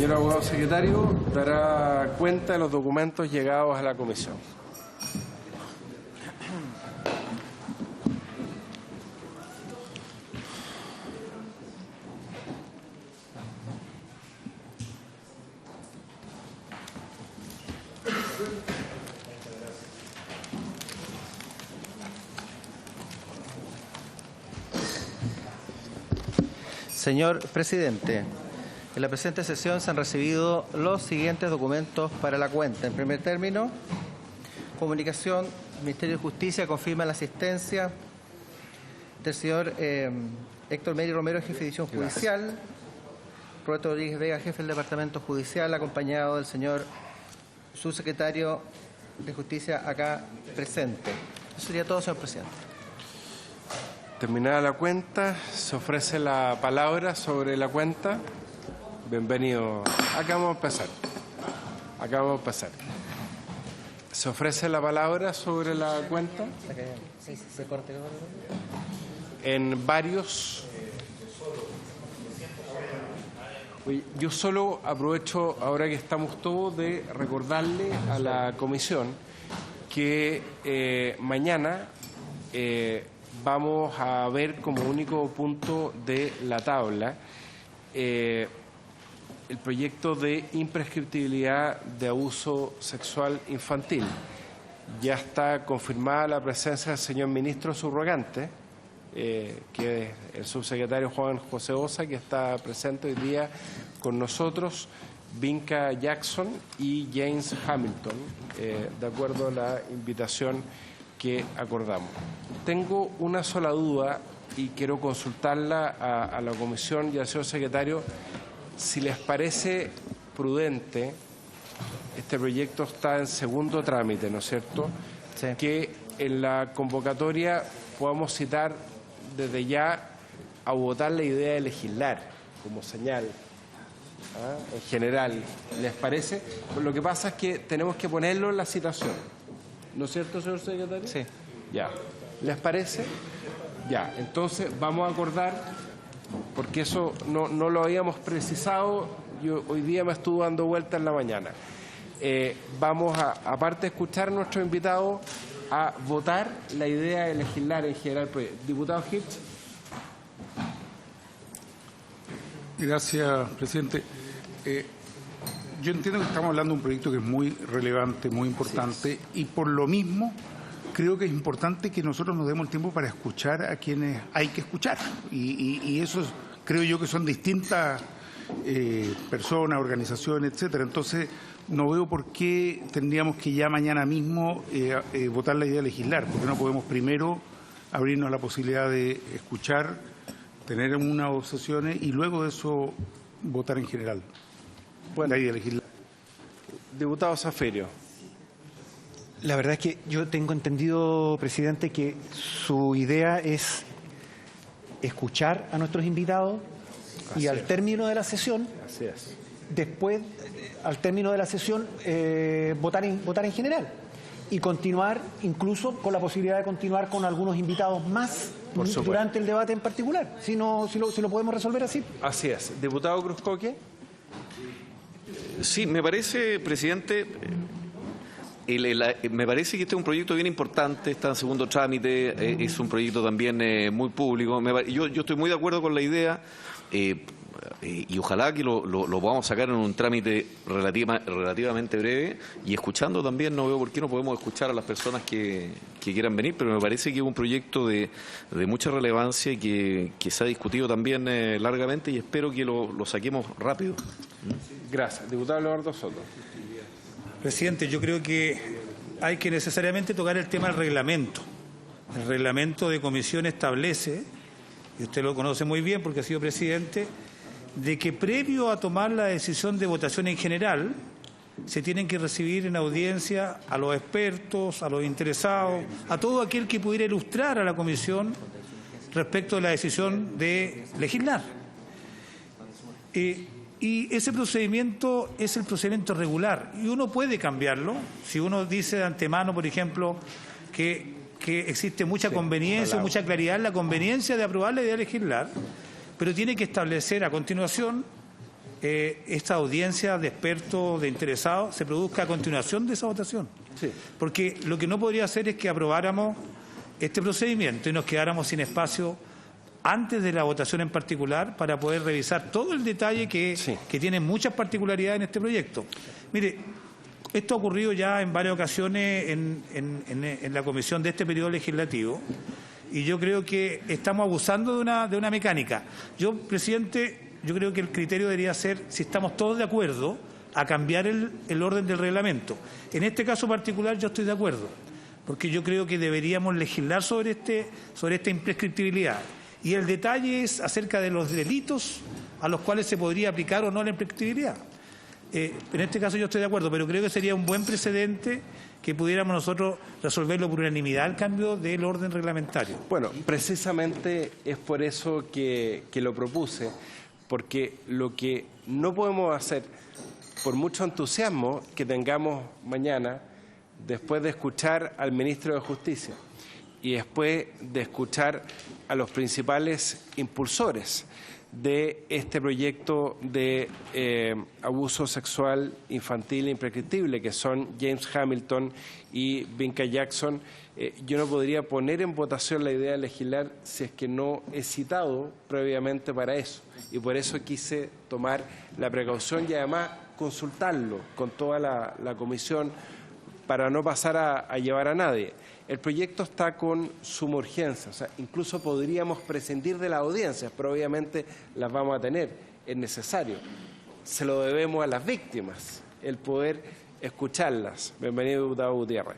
Señor abogado secretario, dará cuenta de los documentos llegados a la comisión. Señor presidente, en la presente sesión se han recibido los siguientes documentos para la cuenta. En primer término, comunicación, Ministerio de Justicia confirma la asistencia del señor Héctor Meri Romero, jefe de división judicial, Roberto Rodríguez Vega, jefe del Departamento Judicial, acompañado del señor subsecretario de Justicia acá presente. Eso sería todo, señor presidente. Terminada la cuenta, se ofrece la palabra sobre la cuenta. Bienvenido. Acá vamos a empezar. Se ofrece la palabra sobre la cuenta. En varios. Yo solo aprovecho, ahora que estamos todos, de recordarle a la comisión que mañana vamos a ver como único punto de la tabla el proyecto de imprescriptibilidad de abuso sexual infantil. Ya está confirmada la presencia del señor ministro subrogante, que es el subsecretario Juan José Osa, que está presente hoy día con nosotros, Vinca Jackson y James Hamilton, de acuerdo a la invitación que acordamos. Tengo una sola duda y quiero consultarla a la comisión y al señor secretario, si les parece prudente. Este proyecto está en segundo trámite, ¿no es cierto? Sí. Que en la convocatoria podamos citar desde ya a votar la idea de legislar como señal, en general. ¿Les parece? Lo que pasa es que tenemos que ponerlo en la citación, ¿no es cierto, señor secretario? Sí. Ya. ¿Les parece? Ya. Entonces vamos a acordar, porque eso no lo habíamos precisado. Yo hoy día me estuve dando vuelta en la mañana. Vamos a, aparte de escuchar a nuestros invitados, a votar la idea de legislar en general. Diputado Hirsch. Gracias, presidente. Yo entiendo que estamos hablando de un proyecto que es muy relevante, muy importante, y por lo mismo creo que es importante que nosotros nos demos el tiempo para escuchar a quienes hay que escuchar. Y eso creo yo que son distintas personas, organizaciones, etcétera. Entonces, no veo por qué tendríamos que ya mañana mismo votar la idea de legislar, porque no podemos primero abrirnos la posibilidad de escuchar, tener unas obsesiones y luego de eso votar en general. Bueno, la idea de legislar. Diputado Saferio. La verdad es que yo tengo entendido, presidente, que su idea es escuchar a nuestros invitados y al término de la sesión, después, al término de la sesión, votar en general y continuar incluso con la posibilidad de continuar con algunos invitados más durante el debate en particular, si lo podemos resolver así. Así es. Diputado Cruzcoque. Sí, me parece, presidente, me parece que este es un proyecto bien importante, está en segundo trámite, es un proyecto también muy público. Yo estoy muy de acuerdo con la idea y ojalá que lo podamos sacar en un trámite relativamente breve, y escuchando también, no veo por qué no podemos escuchar a las personas que quieran venir, pero me parece que es un proyecto de mucha relevancia y que se ha discutido también largamente, y espero que lo saquemos rápido. Gracias. Diputado Leonardo Soto. Presidente, yo creo que hay que necesariamente tocar el tema del reglamento. El reglamento de comisión establece, y usted lo conoce muy bien porque ha sido presidente, de que previo a tomar la decisión de votación en general, se tienen que recibir en audiencia a los expertos, a los interesados, a todo aquel que pudiera ilustrar a la comisión respecto de la decisión de legislar. Y ese procedimiento es el procedimiento regular, y uno puede cambiarlo si uno dice de antemano, por ejemplo, que existe mucha conveniencia, mucha claridad en la conveniencia de aprobar la idea de legislar, pero tiene que establecer a continuación esta audiencia de expertos, de interesados, se produzca a continuación de esa votación. Sí. Porque lo que no podría ser es que aprobáramos este procedimiento y nos quedáramos sin espacio antes de la votación en particular para poder revisar todo el detalle que tiene muchas particularidades en este proyecto. Mire, esto ha ocurrido ya en varias ocasiones en la comisión de este periodo legislativo y yo creo que estamos abusando de una mecánica. Yo, presidente, yo creo que el criterio debería ser si estamos todos de acuerdo a cambiar el orden del reglamento. En este caso particular yo estoy de acuerdo, porque yo creo que deberíamos legislar sobre esta imprescriptibilidad. Y el detalle es acerca de los delitos a los cuales se podría aplicar o no la imprescriptibilidad. En este caso yo estoy de acuerdo, pero creo que sería un buen precedente que pudiéramos nosotros resolverlo por unanimidad el cambio del orden reglamentario. Bueno, precisamente es por eso que lo propuse, porque lo que no podemos hacer, por mucho entusiasmo que tengamos mañana, después de escuchar al ministro de Justicia y después de escuchar a los principales impulsores de este proyecto de abuso sexual infantil e imprescriptible, que son James Hamilton y Vinca Jackson, yo no podría poner en votación la idea de legislar si es que no he citado previamente para eso. Y por eso quise tomar la precaución y además consultarlo con toda la comisión para no pasar a llevar a nadie. El proyecto está con suma urgencia, o sea, incluso podríamos prescindir de las audiencias, pero obviamente las vamos a tener, es necesario. Se lo debemos a las víctimas, el poder escucharlas. Bienvenido, diputado Gutiérrez.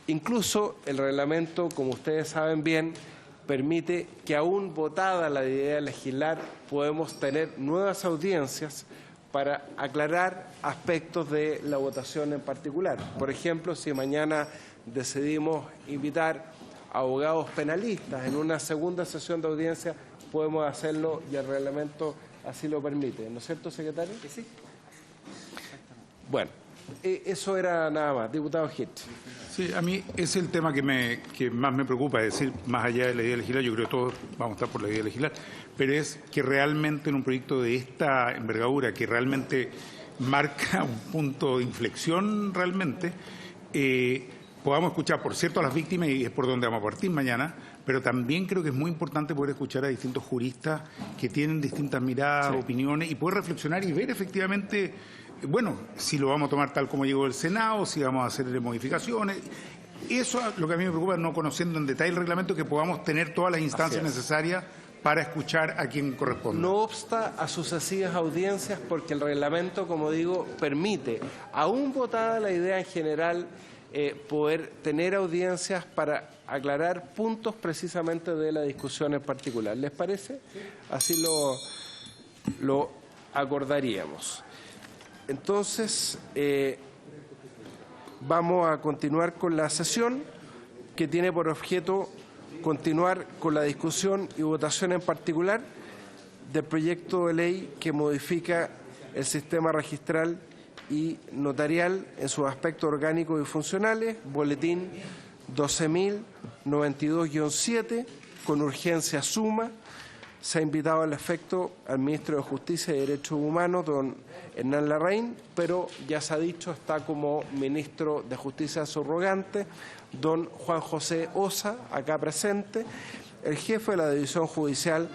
Incluso el reglamento, como ustedes saben bien, permite que aún votada la idea de legislar, podemos tener nuevas audiencias para aclarar aspectos de la votación en particular. Por ejemplo, si mañana decidimos invitar a abogados penalistas en una segunda sesión de audiencia, podemos hacerlo y el reglamento así lo permite. ¿No es cierto, secretario? Que sí. Bueno, eso era nada más. Diputado Hitch. Sí, a mí es el tema que más me preocupa, es decir, más allá de la idea de legislar, yo creo que todos vamos a estar por la idea de legislar, pero es que realmente en un proyecto de esta envergadura, que realmente marca un punto de inflexión realmente, podamos escuchar, por cierto, a las víctimas, y es por donde vamos a partir mañana, pero también creo que es muy importante poder escuchar a distintos juristas que tienen distintas miradas, opiniones, y poder reflexionar y ver efectivamente, bueno, si lo vamos a tomar tal como llegó el Senado, si vamos a hacer modificaciones. Eso es lo que a mí me preocupa, no conociendo en detalle el reglamento, que podamos tener todas las instancias necesarias para escuchar a quien corresponde. No obsta a sucesivas audiencias porque el reglamento, como digo, permite, aún votada la idea en general, poder tener audiencias para aclarar puntos precisamente de la discusión en particular. ¿Les parece? Así lo acordaríamos. Entonces, vamos a continuar con la sesión, que tiene por objeto continuar con la discusión y votación en particular del proyecto de ley que modifica el sistema registral y notarial en sus aspectos orgánicos y funcionales, boletín 12.092-7, con urgencia suma. Se ha invitado al efecto al ministro de Justicia y Derechos Humanos, don Hernán Larraín, pero ya se ha dicho, está como ministro de Justicia subrogante, don Juan José Osa, acá presente, el jefe de la División Judicial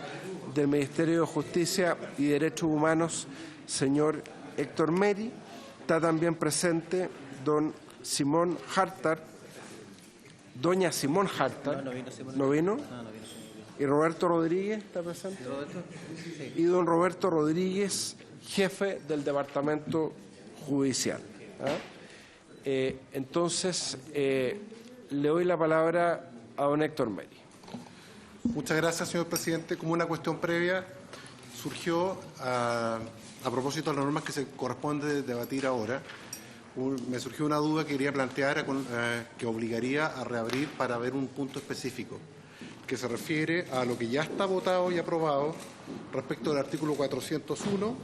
del Ministerio de Justicia y Derechos Humanos, señor Héctor Meri. Está también presente don Simón Hartar, doña Simón Hartar, ¿no vino? ¿Y Roberto Rodríguez está presente? Sí. Y don Roberto Rodríguez, jefe del Departamento Judicial. Entonces, le doy la palabra a don Héctor Meri. Muchas gracias, señor presidente. Como una cuestión previa, surgió a propósito de las normas que se corresponde debatir ahora, me surgió una duda que quería plantear que obligaría a reabrir para ver un punto específico, que se refiere a lo que ya está votado y aprobado respecto del artículo 401,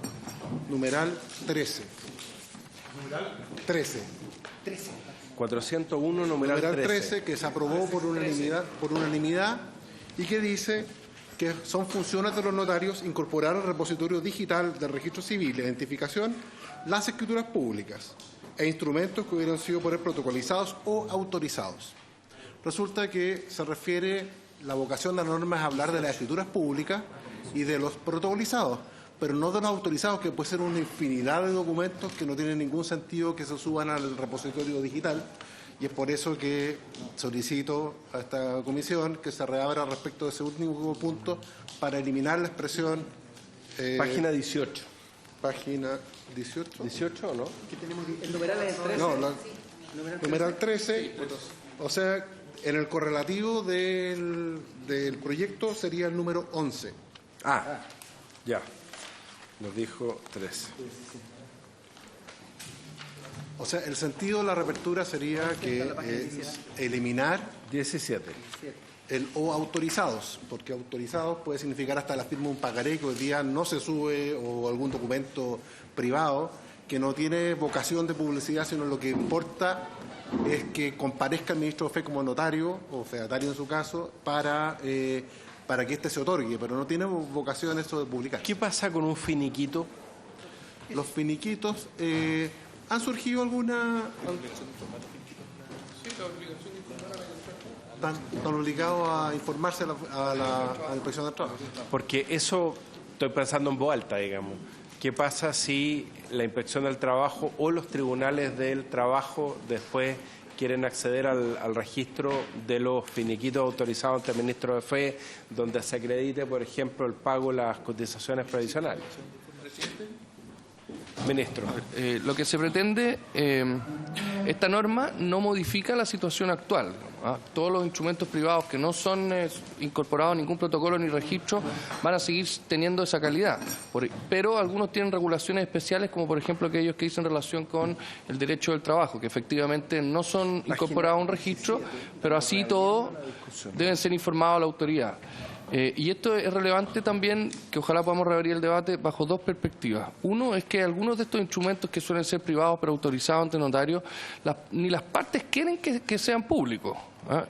numeral 13. ¿Numeral? 13. 401, numeral 13. Que se aprobó por unanimidad y que dice que son funciones de los notarios incorporar al repositorio digital del registro civil, identificación, las escrituras públicas e instrumentos que hubieran sido por él protocolizados o autorizados. Resulta que se refiere, la vocación de la norma es hablar de las escrituras públicas y de los protocolizados, pero no de los autorizados, que puede ser una infinidad de documentos que no tienen ningún sentido que se suban al repositorio digital, y es por eso que solicito a esta comisión que se reabra respecto de ese último punto para eliminar la expresión... Página 18. Página 18. ¿18 o no? El numeral es el 13. No, numeral 13, o sea, en el correlativo del proyecto sería el número 11. Ah, ya. Nos dijo 13. O sea, el sentido de la reapertura sería que eliminar 17. el o autorizados, porque autorizados puede significar hasta la firma de un pagaré que hoy día no se sube, o algún documento privado que no tiene vocación de publicidad, sino lo que importa es que comparezca el ministro de Fe como notario, o fedatario en su caso, para que éste se otorgue, pero no tiene vocación eso de publicar. ¿Qué pasa con un finiquito? Los finiquitos, ¿han surgido alguna...? Están obligados a informarse a la inspección del trabajo. Porque eso, estoy pensando en voz alta, digamos. ¿Qué pasa si la inspección del trabajo o los tribunales del trabajo después quieren acceder al registro de los finiquitos autorizados ante el ministro de Fe, donde se acredite, por ejemplo, el pago de las cotizaciones previsionales? Ministro. Lo que se pretende, esta norma no modifica la situación actual. Todos los instrumentos privados que no son incorporados a ningún protocolo ni registro van a seguir teniendo esa calidad. Pero algunos tienen regulaciones especiales, como por ejemplo aquellos que dicen relación con el derecho del trabajo, que efectivamente no son incorporados a un registro, pero así todo deben ser informados a la autoridad. Y esto es relevante también, que ojalá podamos reabrir el debate bajo dos perspectivas. Uno es que algunos de estos instrumentos que suelen ser privados pero autorizados ante notarios, ni las partes quieren que sean públicos.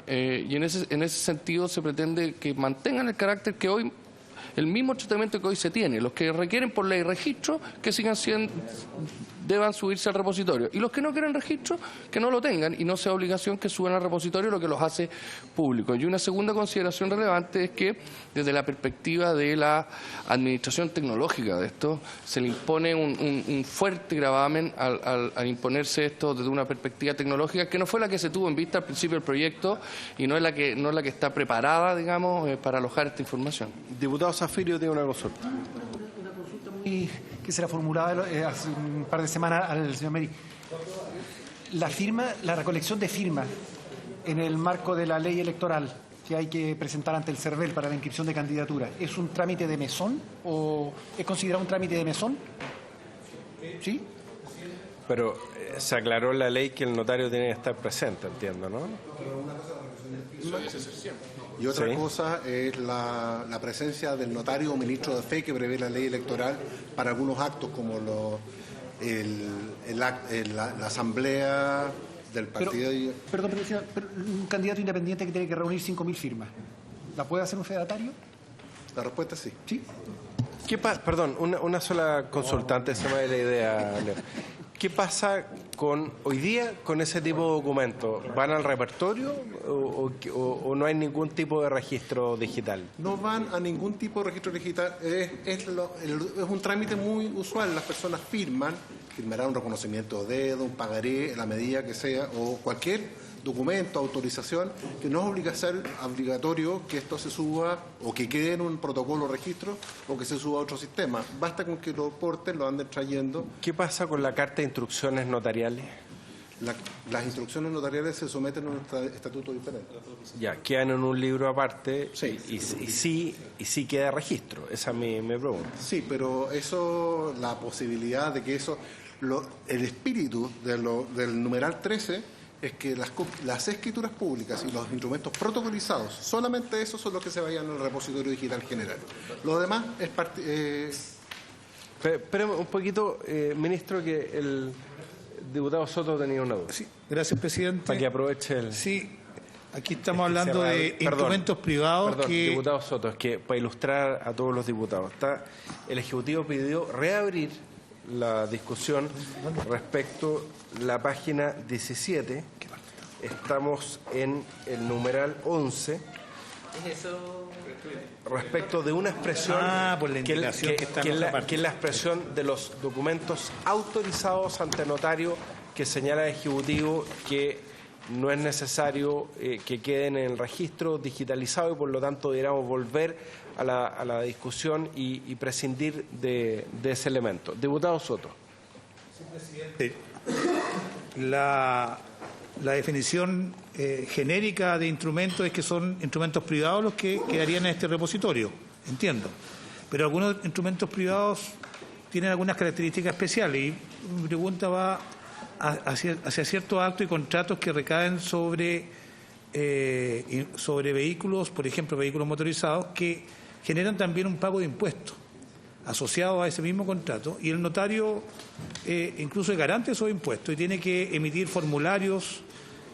Y en ese sentido se pretende que mantengan el carácter que hoy, el mismo tratamiento que hoy se tiene. Los que requieren por ley registro, que sigan siendo, deban subirse al repositorio. Y los que no quieren registro, que no lo tengan y no sea obligación que suban al repositorio, lo que los hace públicos. Y una segunda consideración relevante es que desde la perspectiva de la administración tecnológica de esto, se le impone un fuerte gravamen al imponerse esto desde una perspectiva tecnológica que no fue la que se tuvo en vista al principio del proyecto y no es la que está preparada, digamos, para alojar esta información. Diputado Zafirio tiene una consulta. Una consulta muy que se la formulaba hace un par de semanas al señor Meri. La recolección de firmas en el marco de la ley electoral que hay que presentar ante el CERVEL para la inscripción de candidatura, ¿es un trámite de mesón o es considerado un trámite de mesón? ¿Sí? Pero se aclaró en la ley que el notario tiene que estar presente, entiendo, ¿no? Y otra cosa es la presencia del notario o ministro de Fe que prevé la ley electoral para algunos actos como la asamblea del partido. Perdón, pero un candidato independiente que tiene que reunir 5.000 firmas, ¿la puede hacer un fedatario? La respuesta es sí. Sí. Perdón, una sola consulta antes se me da la idea, Leo. ¿Qué pasa hoy día con ese tipo de documentos? ¿Van al repertorio o no hay ningún tipo de registro digital? No van a ningún tipo de registro digital. Es un trámite muy usual. Las personas firmarán un reconocimiento de dedo, un pagaré, en la medida que sea, o cualquier documento, autorización, que no es obligatorio que esto se suba o que quede en un protocolo o registro o que se suba a otro sistema. Basta con que lo porten, lo anden trayendo. ¿Qué pasa con la carta de instrucciones notariales? Las instrucciones notariales se someten a un estatuto diferente. Ya, quedan en un libro aparte. Sí. Y sí queda registro. Esa es mi pregunta. Sí, pero eso, la posibilidad de que eso, el espíritu del numeral 13 es que las escrituras públicas y los instrumentos protocolizados, solamente esos son los que se vayan al repositorio digital general. Lo demás es parte... Pero un poquito, ministro, que el diputado Soto tenía una duda. Sí, gracias, presidente. Para que aproveche el... Sí, Aquí estamos hablando de instrumentos privados Perdón, que... diputado Soto, es que para ilustrar a todos los diputados, el Ejecutivo pidió reabrir la discusión respecto a la página 17. Estamos en el numeral 11. Respecto de una expresión por la indicación que está en otra parte. que es la expresión de los documentos autorizados ante notario, que señala el Ejecutivo que no es necesario que queden en el registro digitalizado y por lo tanto deberíamos volver a la discusión y prescindir de ese elemento. Diputado Soto. Sí, presidente. La definición genérica de instrumentos es que son instrumentos privados los que quedarían en este repositorio, entiendo. Pero algunos instrumentos privados tienen algunas características especiales y mi pregunta va hacia ciertos actos y contratos que recaen sobre vehículos, por ejemplo, vehículos motorizados, que generan también un pago de impuestos asociado a ese mismo contrato, y el notario incluso es garante de esos impuestos y tiene que emitir formularios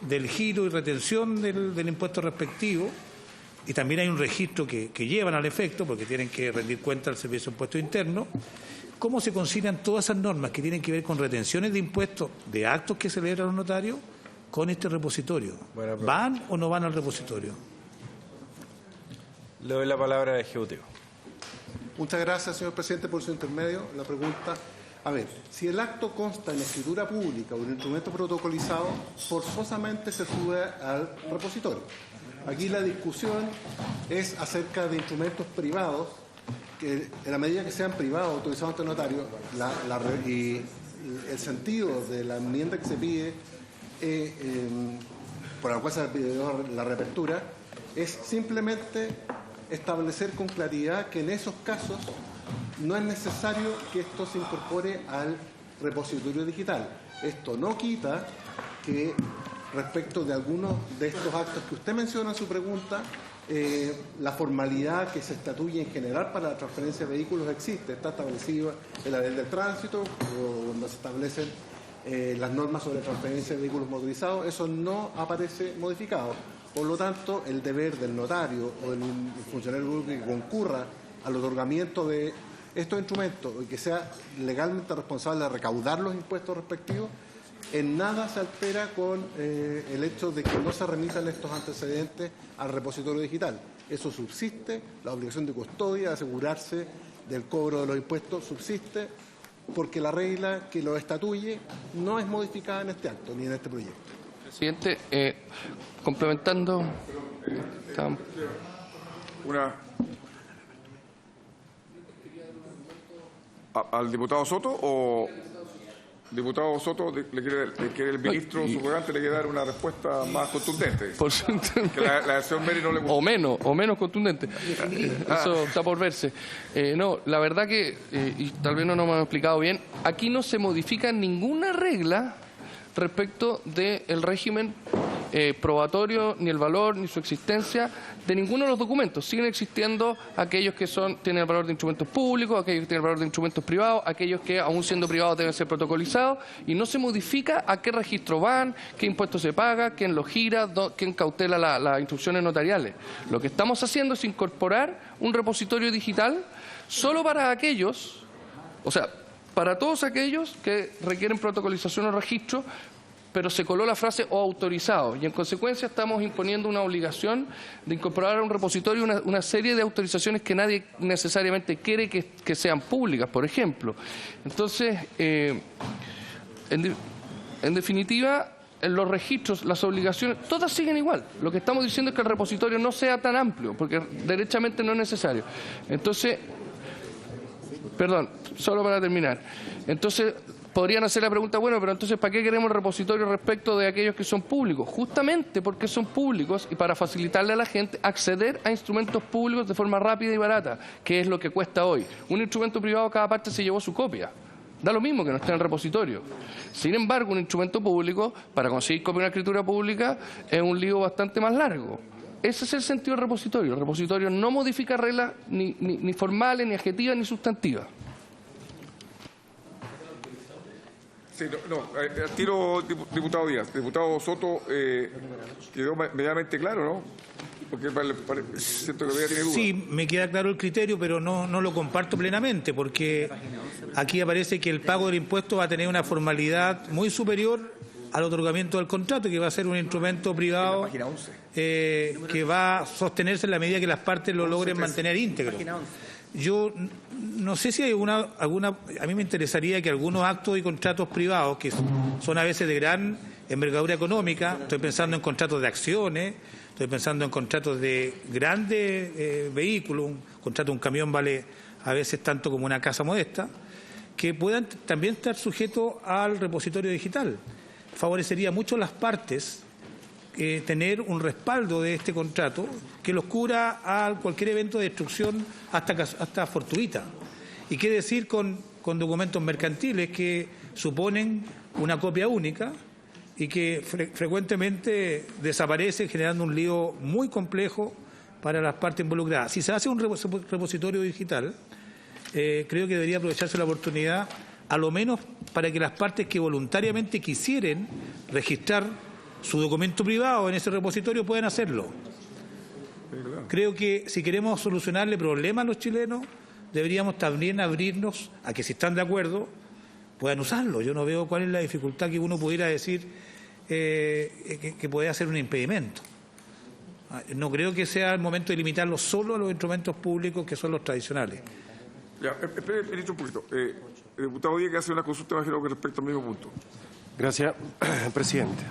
del giro y retención del impuesto respectivo, y también hay un registro que llevan al efecto porque tienen que rendir cuenta al Servicio de Impuestos Internos. ¿Cómo se concilian todas esas normas que tienen que ver con retenciones de impuestos de actos que celebran los notarios con este repositorio? ¿Van o no van al repositorio? Le doy la palabra al Ejecutivo. Muchas gracias, señor presidente, por su intermedio. La pregunta, a ver, si el acto consta en escritura pública o en instrumento protocolizado, forzosamente se sube al repositorio. Aquí la discusión es acerca de instrumentos privados, que en la medida que sean privados autorizados ante notario, y el sentido de la enmienda que se pide, por la cual se pidió la reapertura, es simplemente establecer con claridad que en esos casos no es necesario que esto se incorpore al repositorio digital. Esto no quita que respecto de algunos de estos actos que usted menciona en su pregunta, la formalidad que se estatuye en general para la transferencia de vehículos existe, está establecido en la ley del tránsito, donde se establecen las normas sobre transferencia de vehículos motorizados, eso no aparece modificado. Por lo tanto, el deber del notario o del funcionario público que concurra al otorgamiento de estos instrumentos y que sea legalmente responsable de recaudar los impuestos respectivos, en nada se altera con el hecho de que no se remitan estos antecedentes al repositorio digital. Eso subsiste, la obligación de custodia, de asegurarse del cobro de los impuestos, subsiste, porque la regla que lo estatuye no es modificada en este acto ni en este proyecto. Presidente, complementando... ¿Al diputado Soto o...? Diputado Soto, le quiere el ministro subrogante le quiere dar una respuesta más contundente. Que la del señor Meri no le gusta. O menos contundente. Eso está por verse. No, la verdad que, y tal vez no nos hemos explicado bien, aquí no se modifica ninguna regla respecto del régimen probatorio, ni el valor, ni su existencia de ninguno de los documentos. Siguen existiendo aquellos que tienen el valor de instrumentos públicos, aquellos que tienen el valor de instrumentos privados, aquellos que, aún siendo privados, deben ser protocolizados, y no se modifica a qué registro van, qué impuesto se paga, quién lo gira, quién cautela las instrucciones notariales. Lo que estamos haciendo es incorporar un repositorio digital solo para aquellos, o sea, para todos aquellos que requieren protocolización o registro, pero se coló la frase o autorizado, y en consecuencia estamos imponiendo una obligación de incorporar a un repositorio una serie de autorizaciones que nadie necesariamente quiere que sean públicas, por ejemplo. Entonces, en definitiva, los registros, las obligaciones, todas siguen igual. Lo que estamos diciendo es que el repositorio no sea tan amplio, porque derechamente no es necesario. Entonces, perdón, solo para terminar. Entonces, podrían hacer la pregunta, bueno, pero entonces, ¿para qué queremos el repositorio respecto de aquellos que son públicos? Justamente porque son públicos y para facilitarle a la gente acceder a instrumentos públicos de forma rápida y barata, que es lo que cuesta hoy. Un instrumento privado, cada parte se llevó su copia. Da lo mismo que no esté en el repositorio. Sin embargo, un instrumento público, para conseguir copia de una escritura pública, es un lío bastante más largo. Ese es el sentido del repositorio. El repositorio no modifica reglas ni formales, ni adjetivas, ni sustantivas. Sí, al tiro, diputado Díaz. Diputado Soto, quedó medianamente claro, ¿no? Porque siento que todavía tiene dudas. Sí, me queda claro el criterio, pero no lo comparto plenamente, porque aquí aparece que el pago del impuesto va a tener una formalidad muy superior al otorgamiento del contrato, que va a ser un instrumento privado que va a sostenerse en la medida que las partes lo logren mantener íntegro. Yo no sé si hay alguna... A mí me interesaría que algunos actos y contratos privados, que son a veces de gran envergadura económica, estoy pensando en contratos de acciones, estoy pensando en contratos de grandes vehículos, un contrato de un camión vale a veces tanto como una casa modesta, que puedan también estar sujetos al repositorio digital. Favorecería mucho a las partes tener un respaldo de este contrato que los cubra a cualquier evento de destrucción hasta fortuita. ¿Y qué decir con documentos mercantiles que suponen una copia única y que frecuentemente desaparecen, generando un lío muy complejo para las partes involucradas? Si se hace un repositorio digital, creo que debería aprovecharse la oportunidad, a lo menos para que las partes que voluntariamente quisieren registrar su documento privado en ese repositorio puedan hacerlo. Creo que si queremos solucionarle problemas a los chilenos, deberíamos también abrirnos a que, si están de acuerdo, puedan usarlo. Yo no veo cuál es la dificultad que uno pudiera decir que puede ser un impedimento. No creo que sea el momento de limitarlo solo a los instrumentos públicos que son los tradicionales. Ya, espere, ministro, un poquito. El diputado Díaz, que hace una consulta, imagino que respecto al mismo punto. Gracias, presidente.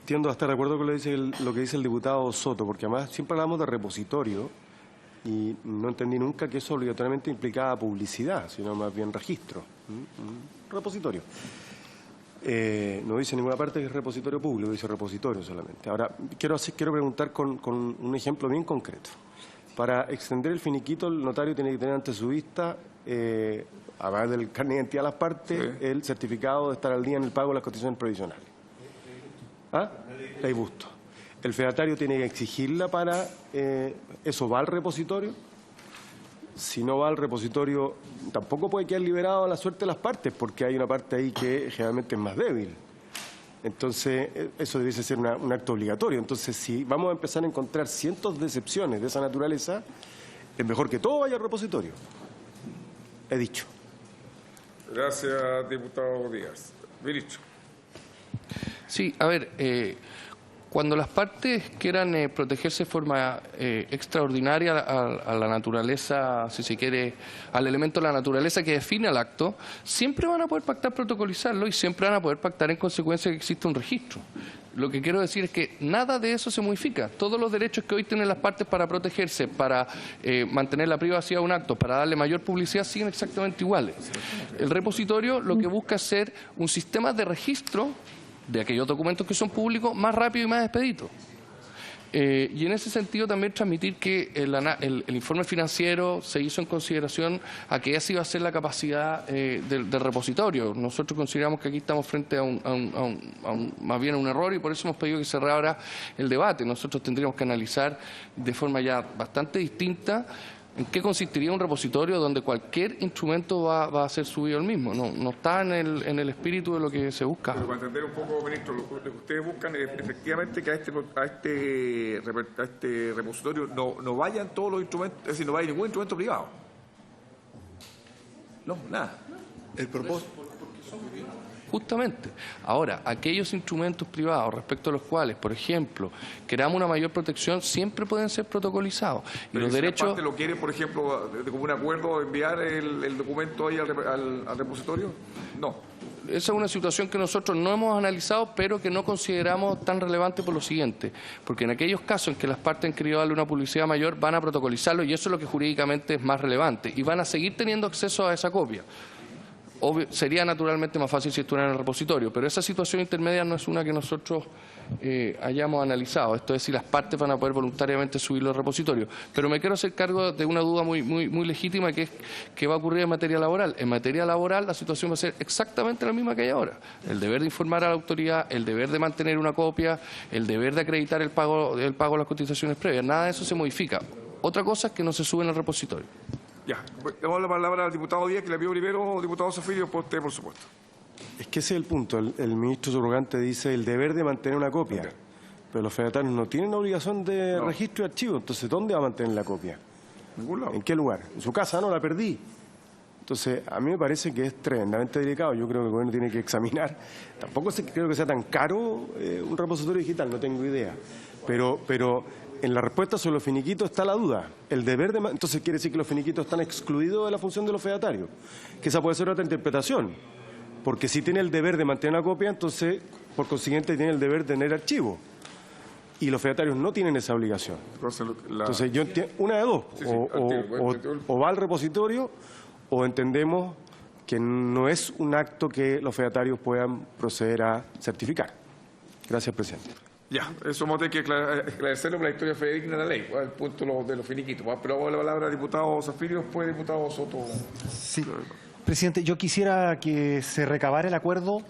Tiendo a estar de acuerdo con lo que dice el diputado Soto, porque además siempre hablamos de repositorio y no entendí nunca que eso obligatoriamente implicaba publicidad, sino más bien registro. Repositorio. No dice en ninguna parte que es repositorio público, dice repositorio solamente. Ahora, quiero preguntar con un ejemplo bien concreto. Para extender el finiquito, el notario tiene que tener ante su vista, además del carnet de identidad de las partes, el certificado de estar al día en el pago de las cotizaciones provisionales. ¿Ah? Ley Busto. El fedatario tiene que exigirla para... ¿Eso va al repositorio? Si no va al repositorio, tampoco puede quedar liberado a la suerte de las partes, porque hay una parte ahí que generalmente es más débil. Entonces, eso debiese ser un acto obligatorio. Entonces, si vamos a empezar a encontrar cientos de excepciones de esa naturaleza, es mejor que todo vaya al repositorio. He dicho. Gracias, diputado Díaz. Ministro. Sí, a ver, cuando las partes quieran protegerse de forma extraordinaria a la naturaleza, si se quiere, al elemento de la naturaleza que define el acto, siempre van a poder pactar protocolizarlo y siempre van a poder pactar en consecuencia que exista un registro. Lo que quiero decir es que nada de eso se modifica. Todos los derechos que hoy tienen las partes para protegerse, para mantener la privacidad de un acto, para darle mayor publicidad, siguen exactamente iguales. El repositorio lo que busca es ser un sistema de registro de aquellos documentos que son públicos más rápido y más expedito. Y en ese sentido también transmitir que el informe financiero se hizo en consideración a que esa iba a ser la capacidad del repositorio. Nosotros consideramos que aquí estamos frente a más bien a un error y por eso hemos pedido que se reabra el debate. Nosotros tendríamos que analizar de forma ya bastante distinta ¿en qué consistiría un repositorio donde cualquier instrumento va a ser subido al mismo? No está en el espíritu de lo que se busca. Pero para entender un poco, ministro, lo que ustedes buscan es efectivamente que a este repositorio no vayan todos los instrumentos, es decir, no vaya ningún instrumento privado. No, nada. El propósito. Justamente. Ahora, aquellos instrumentos privados respecto a los cuales, por ejemplo, queramos una mayor protección, siempre pueden ser protocolizados. Y pero los si derechos... la parte lo quiere, por ejemplo, como un acuerdo, enviar el documento ahí al repositorio, no. Esa es una situación que nosotros no hemos analizado, pero que no consideramos tan relevante por lo siguiente. Porque en aquellos casos en que las partes han querido darle una publicidad mayor, van a protocolizarlo y eso es lo que jurídicamente es más relevante. Y van a seguir teniendo acceso a esa copia. Sería naturalmente más fácil si estuviera en el repositorio, pero esa situación intermedia no es una que nosotros hayamos analizado. Esto es si las partes van a poder voluntariamente subirlo al repositorio. Pero me quiero hacer cargo de una duda muy legítima que es que va a ocurrir en materia laboral. En materia laboral la situación va a ser exactamente la misma que hay ahora. El deber de informar a la autoridad, el deber de mantener una copia, el deber de acreditar el pago de las cotizaciones previas. Nada de eso se modifica. Otra cosa es que no se sube en el repositorio. Ya, damos la palabra al diputado Díaz, que le pido primero, diputado Zafiro, y después usted, por supuesto. Es que ese es el punto. El ministro subrogante dice el deber de mantener una copia. Okay. Pero los fedatarios no tienen obligación de registro y archivo. Entonces, ¿dónde va a mantener la copia? En ningún lado. ¿En qué lugar? En su casa, no, la perdí. Entonces, a mí me parece que es tremendamente delicado. Yo creo que el gobierno tiene que examinar. Tampoco creo que sea tan caro un repositorio digital, no tengo idea. Pero en la respuesta sobre los finiquitos está la duda. El deber de... Entonces, quiere decir que los finiquitos están excluidos de la función de los fedatarios. Que esa puede ser otra interpretación. Porque si tiene el deber de mantener una copia, entonces, por consiguiente, tiene el deber de tener archivo. Y los fedatarios no tienen esa obligación. Entonces, yo entiendo, una de dos. O va al repositorio o entendemos que no es un acto que los fedatarios puedan proceder a certificar. Gracias, presidente. Ya, eso vamos a tener que esclarecerlo por la historia fidedigna de la ley, el punto de los finiquitos. Pero vamos a la palabra al diputado Zafiro, después diputado Soto. Sí. Presidente, yo quisiera que se recabara el acuerdo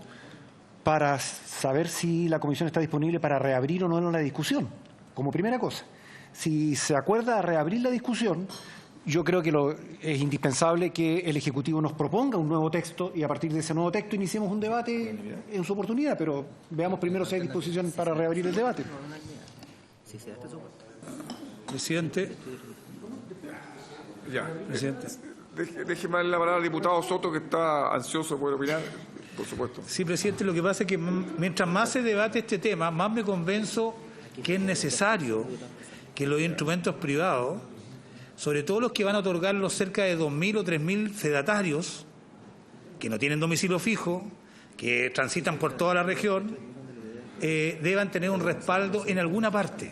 para saber si la comisión está disponible para reabrir o no la discusión, como primera cosa. Si se acuerda reabrir la discusión, yo creo que es indispensable que el Ejecutivo nos proponga un nuevo texto y a partir de ese nuevo texto iniciemos un debate en su oportunidad, pero veamos primero si hay disposición para reabrir el debate. Presidente. Ya. Presidente. Déjeme darle la palabra al diputado Soto, que está ansioso por opinar, por supuesto. Sí, presidente, lo que pasa es que mientras más se debate este tema, más me convenzo que es necesario que los instrumentos privados, sobre todo los que van a otorgar los cerca de 2.000 o 3.000 fedatarios, que no tienen domicilio fijo, que transitan por toda la región, deban tener un respaldo en alguna parte.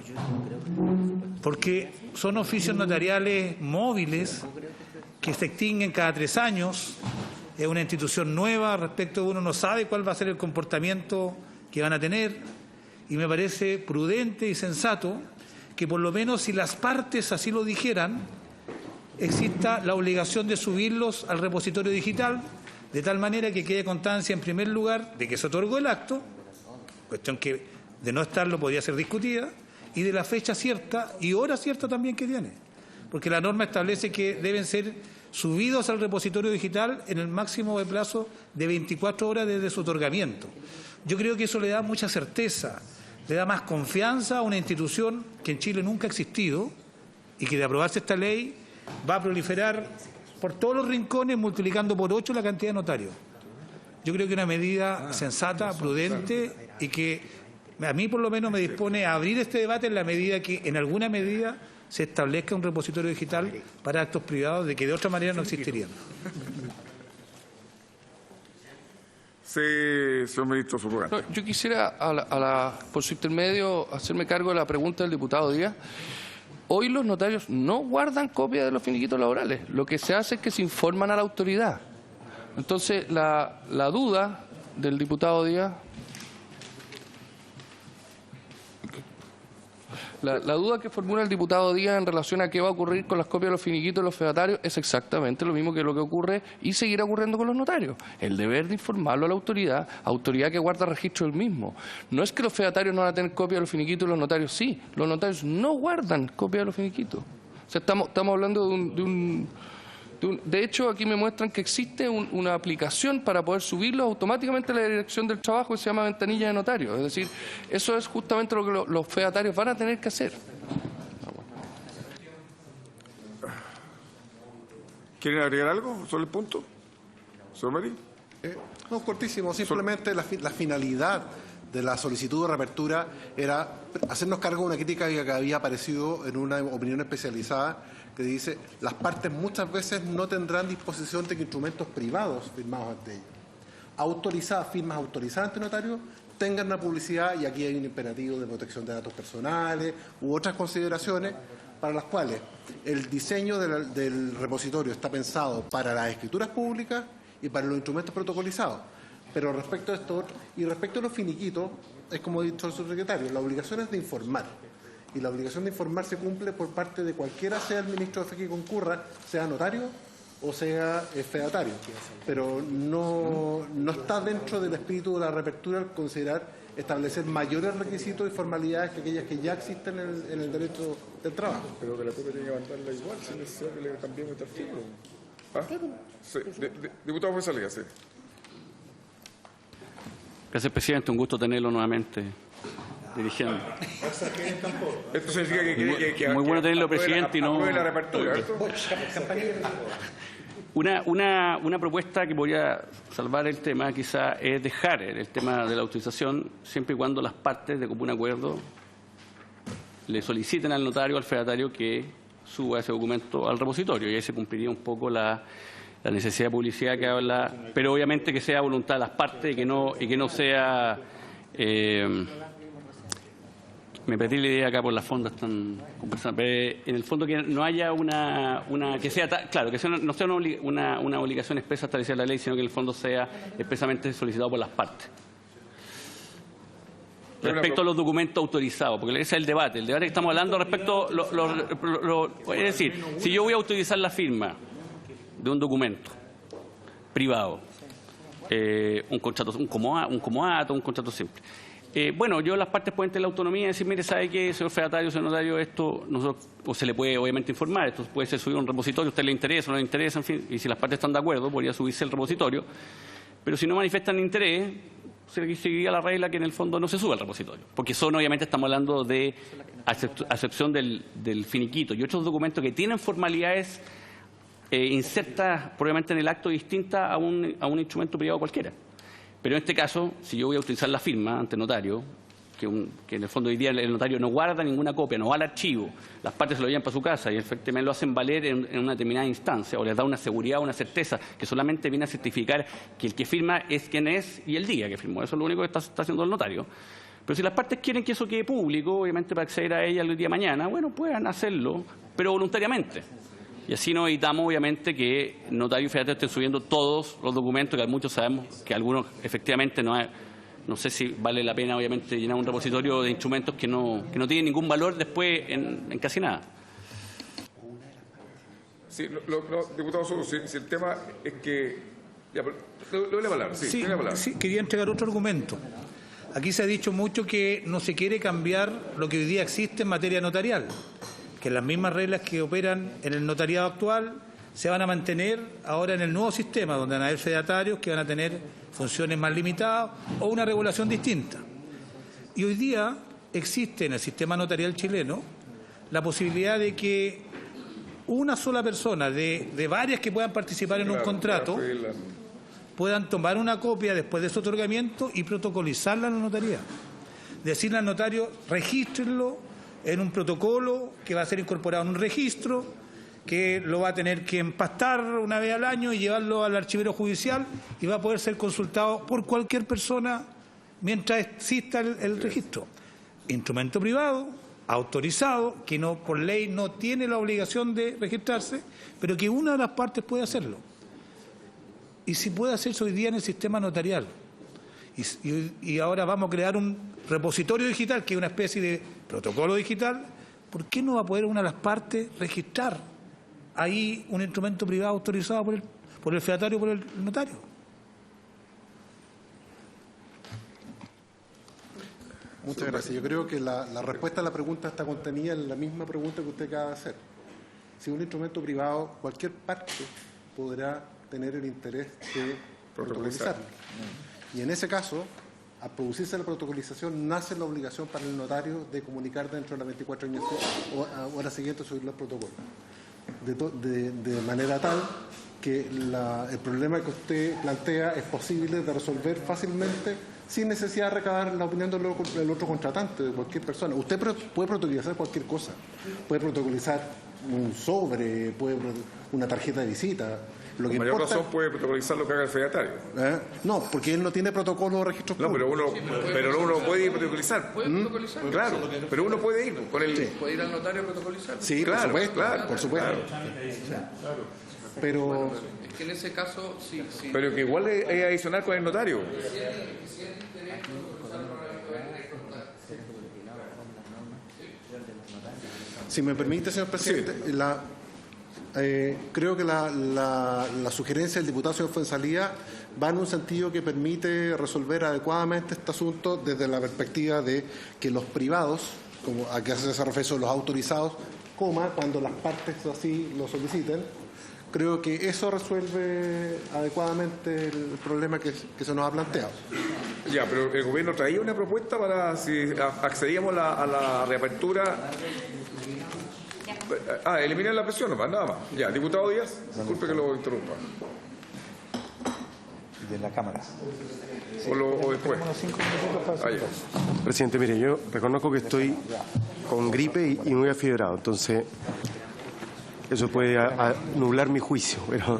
Porque son oficios notariales móviles que se extinguen cada 3 años, es una institución nueva, respecto de uno no sabe cuál va a ser el comportamiento que van a tener, y me parece prudente y sensato que por lo menos si las partes así lo dijeran, exista la obligación de subirlos al repositorio digital, de tal manera que quede constancia en primer lugar de que se otorgó el acto, cuestión que de no estarlo podría ser discutida, y de la fecha cierta y hora cierta también que tiene, porque la norma establece que deben ser subidos al repositorio digital en el máximo de plazo de 24 horas desde su otorgamiento. Yo creo que eso le da mucha certeza, le da más confianza a una institución que en Chile nunca ha existido y que de aprobarse esta ley va a proliferar por todos los rincones multiplicando por 8 la cantidad de notarios. Yo creo que una medida sensata, prudente y que a mí por lo menos me dispone a abrir este debate en la medida que en alguna medida se establezca un repositorio digital para actos privados de que de otra manera no existirían. Sí, señor ministro subrogante. No, yo quisiera, por su intermedio, hacerme cargo de la pregunta del diputado Díaz. Hoy los notarios no guardan copia de los finiquitos laborales. Lo que se hace es que se informan a la autoridad. Entonces, la duda del diputado Díaz... La duda que formula el diputado Díaz en relación a qué va a ocurrir con las copias de los finiquitos de los fedatarios es exactamente lo mismo que lo que ocurre y seguirá ocurriendo con los notarios. El deber de informarlo a la autoridad que guarda registro del mismo. No es que los fedatarios no van a tener copia de los finiquitos y los notarios sí. Los notarios no guardan copia de los finiquitos. O sea, estamos hablando de hecho, aquí me muestran que existe una aplicación para poder subirlo automáticamente a la Dirección del Trabajo que se llama ventanilla de notario. Es decir, eso es justamente lo que los fedatarios van a tener que hacer. ¿Quieren agregar algo sobre el punto? ¿Señor Meri? No, cortísimo. Simplemente la finalidad de la solicitud de reapertura era hacernos cargo de una crítica que había aparecido en una opinión especializada que dice las partes muchas veces no tendrán disposición de que instrumentos privados firmados ante ellos, firmas autorizadas ante notario, tengan una publicidad, y aquí hay un imperativo de protección de datos personales u otras consideraciones para las cuales el diseño del repositorio está pensado para las escrituras públicas y para los instrumentos protocolizados. Pero respecto a esto y respecto a los finiquitos, es como ha dicho el subsecretario, la obligación es de informar. Y la obligación de informar se cumple por parte de cualquiera, sea el ministro de Fe que concurra, sea notario o sea fedatario. Pero no está dentro del espíritu de la reapertura al considerar establecer mayores requisitos y formalidades que aquellas que ya existen en el derecho del trabajo. Pero que la propia tiene que mandarla igual, sin necesidad que le cambiemos este artículo. ¿Ah? Sí. Diputado Fuenzalía, sí. Gracias, presidente. Un gusto tenerlo nuevamente dirigiendo. Esto significa que muy bueno tenerlo, presidente, y no... la reapertura, Una propuesta que podría salvar el tema quizá es dejar el tema de la autorización siempre y cuando las partes de común acuerdo le soliciten al notario, al fedatario, que suba ese documento al repositorio, y ahí se cumpliría un poco la necesidad de publicidad que habla, pero obviamente que sea voluntad de las partes y que no sea... me perdí la idea acá por las fondas están conversando, pero en el fondo que no haya que sea claro, que no sea una obligación expresa establecida en la ley, sino que en el fondo sea expresamente solicitado por las partes. Respecto a los documentos autorizados, porque ese es el debate que estamos hablando respecto, es decir, si yo voy a autorizar la firma de un documento privado, un contrato, un comodato, un contrato simple. Bueno, las partes pueden tener la autonomía de decir, mire, ¿sabe qué, señor fedatario, señor notario, esto o se le puede obviamente informar, esto puede ser subido a un repositorio, a usted le interesa o no le interesa, en fin, y si las partes están de acuerdo, podría subirse el repositorio, pero si no manifiestan interés, se seguiría la regla que en el fondo no se sube al repositorio, porque obviamente estamos hablando de acepción del finiquito y otros documentos que tienen formalidades insertas probablemente en el acto distintas a un instrumento privado cualquiera. Pero en este caso, si yo voy a utilizar la firma ante notario, que en el fondo hoy día el notario no guarda ninguna copia, no va al archivo, las partes se lo llevan para su casa y efectivamente lo hacen valer en una determinada instancia o les da una seguridad, una certeza que solamente viene a certificar que el que firma es quien es y el día que firmó. Eso es lo único que está haciendo el notario. Pero si las partes quieren que eso quede público, obviamente para acceder a ella el día de mañana, bueno, puedan hacerlo, pero voluntariamente. Y así no evitamos, obviamente, que notario y fedatario estén subiendo todos los documentos, que muchos sabemos que algunos efectivamente no sé si vale la pena, obviamente, llenar un repositorio de instrumentos que no tienen ningún valor después en casi nada. Sí, diputado Soto, si el tema es que... Ya, le doy la palabra. Sí, sí, quería entregar otro argumento. Aquí se ha dicho mucho que no se quiere cambiar lo que hoy día existe en materia notarial, que las mismas reglas que operan en el notariado actual se van a mantener ahora en el nuevo sistema, donde van a haber fedatarios que van a tener funciones más limitadas o una regulación distinta. Y hoy día existe en el sistema notarial chileno la posibilidad de que una sola persona de varias que puedan participar en un contrato puedan tomar una copia después de su otorgamiento y protocolizarla en la notaría. Decirle al notario, regístrenlo en un protocolo que va a ser incorporado en un registro, que lo va a tener que empastar una vez al año y llevarlo al archivero judicial y va a poder ser consultado por cualquier persona mientras exista el registro. Instrumento privado, autorizado, que no por ley no tiene la obligación de registrarse, pero que una de las partes puede hacerlo. Y si puede hacerse hoy día en el sistema notarial. Y ahora vamos a crear un repositorio digital, que es una especie de protocolo digital. ¿Por qué no va a poder una de las partes registrar ahí un instrumento privado autorizado por el fedatario o por el notario? Muchas gracias. Yo creo que la respuesta a la pregunta está contenida en la misma pregunta que usted acaba de hacer. Si un instrumento privado, cualquier parte podrá tener el interés de protocolizarlo. Y en ese caso, al producirse la protocolización, nace la obligación para el notario de comunicar dentro de las 24 horas siguientes subir los protocolos. De manera tal que el problema que usted plantea es posible de resolver fácilmente sin necesidad de recabar la opinión del otro contratante, de cualquier persona. Usted puede protocolizar cualquier cosa. Puede protocolizar un sobre, una tarjeta de visita. Lo que Con mayor razón puede protocolizar lo que haga el fedatario. No, porque él no tiene protocolo de registro público. Pero uno puede ir a protocolizar. Puede protocolizar. Claro, pero uno puede ir con el... Sí. Puede ir al notario a protocolizar. Sí, claro, por supuesto. Pero... Es que en ese caso, sí. Pero que igual es adicional con el notario. Si me permite, señor presidente, creo que la sugerencia del diputado señor Fuenzalía va en un sentido que permite resolver adecuadamente este asunto desde la perspectiva de que los privados, como a que hace ese referencia los autorizados, cuando las partes así lo soliciten. Creo que eso resuelve adecuadamente el problema que se nos ha planteado. Ya, pero el gobierno traía una propuesta para si accedíamos a la reapertura. Eliminar la presión, nomás, nada más. Ya, diputado Díaz, disculpe que lo interrumpa. De la Cámara. O después. Presidente, mire, yo reconozco que estoy con gripe y muy afibrado, entonces eso puede nublar mi juicio, pero...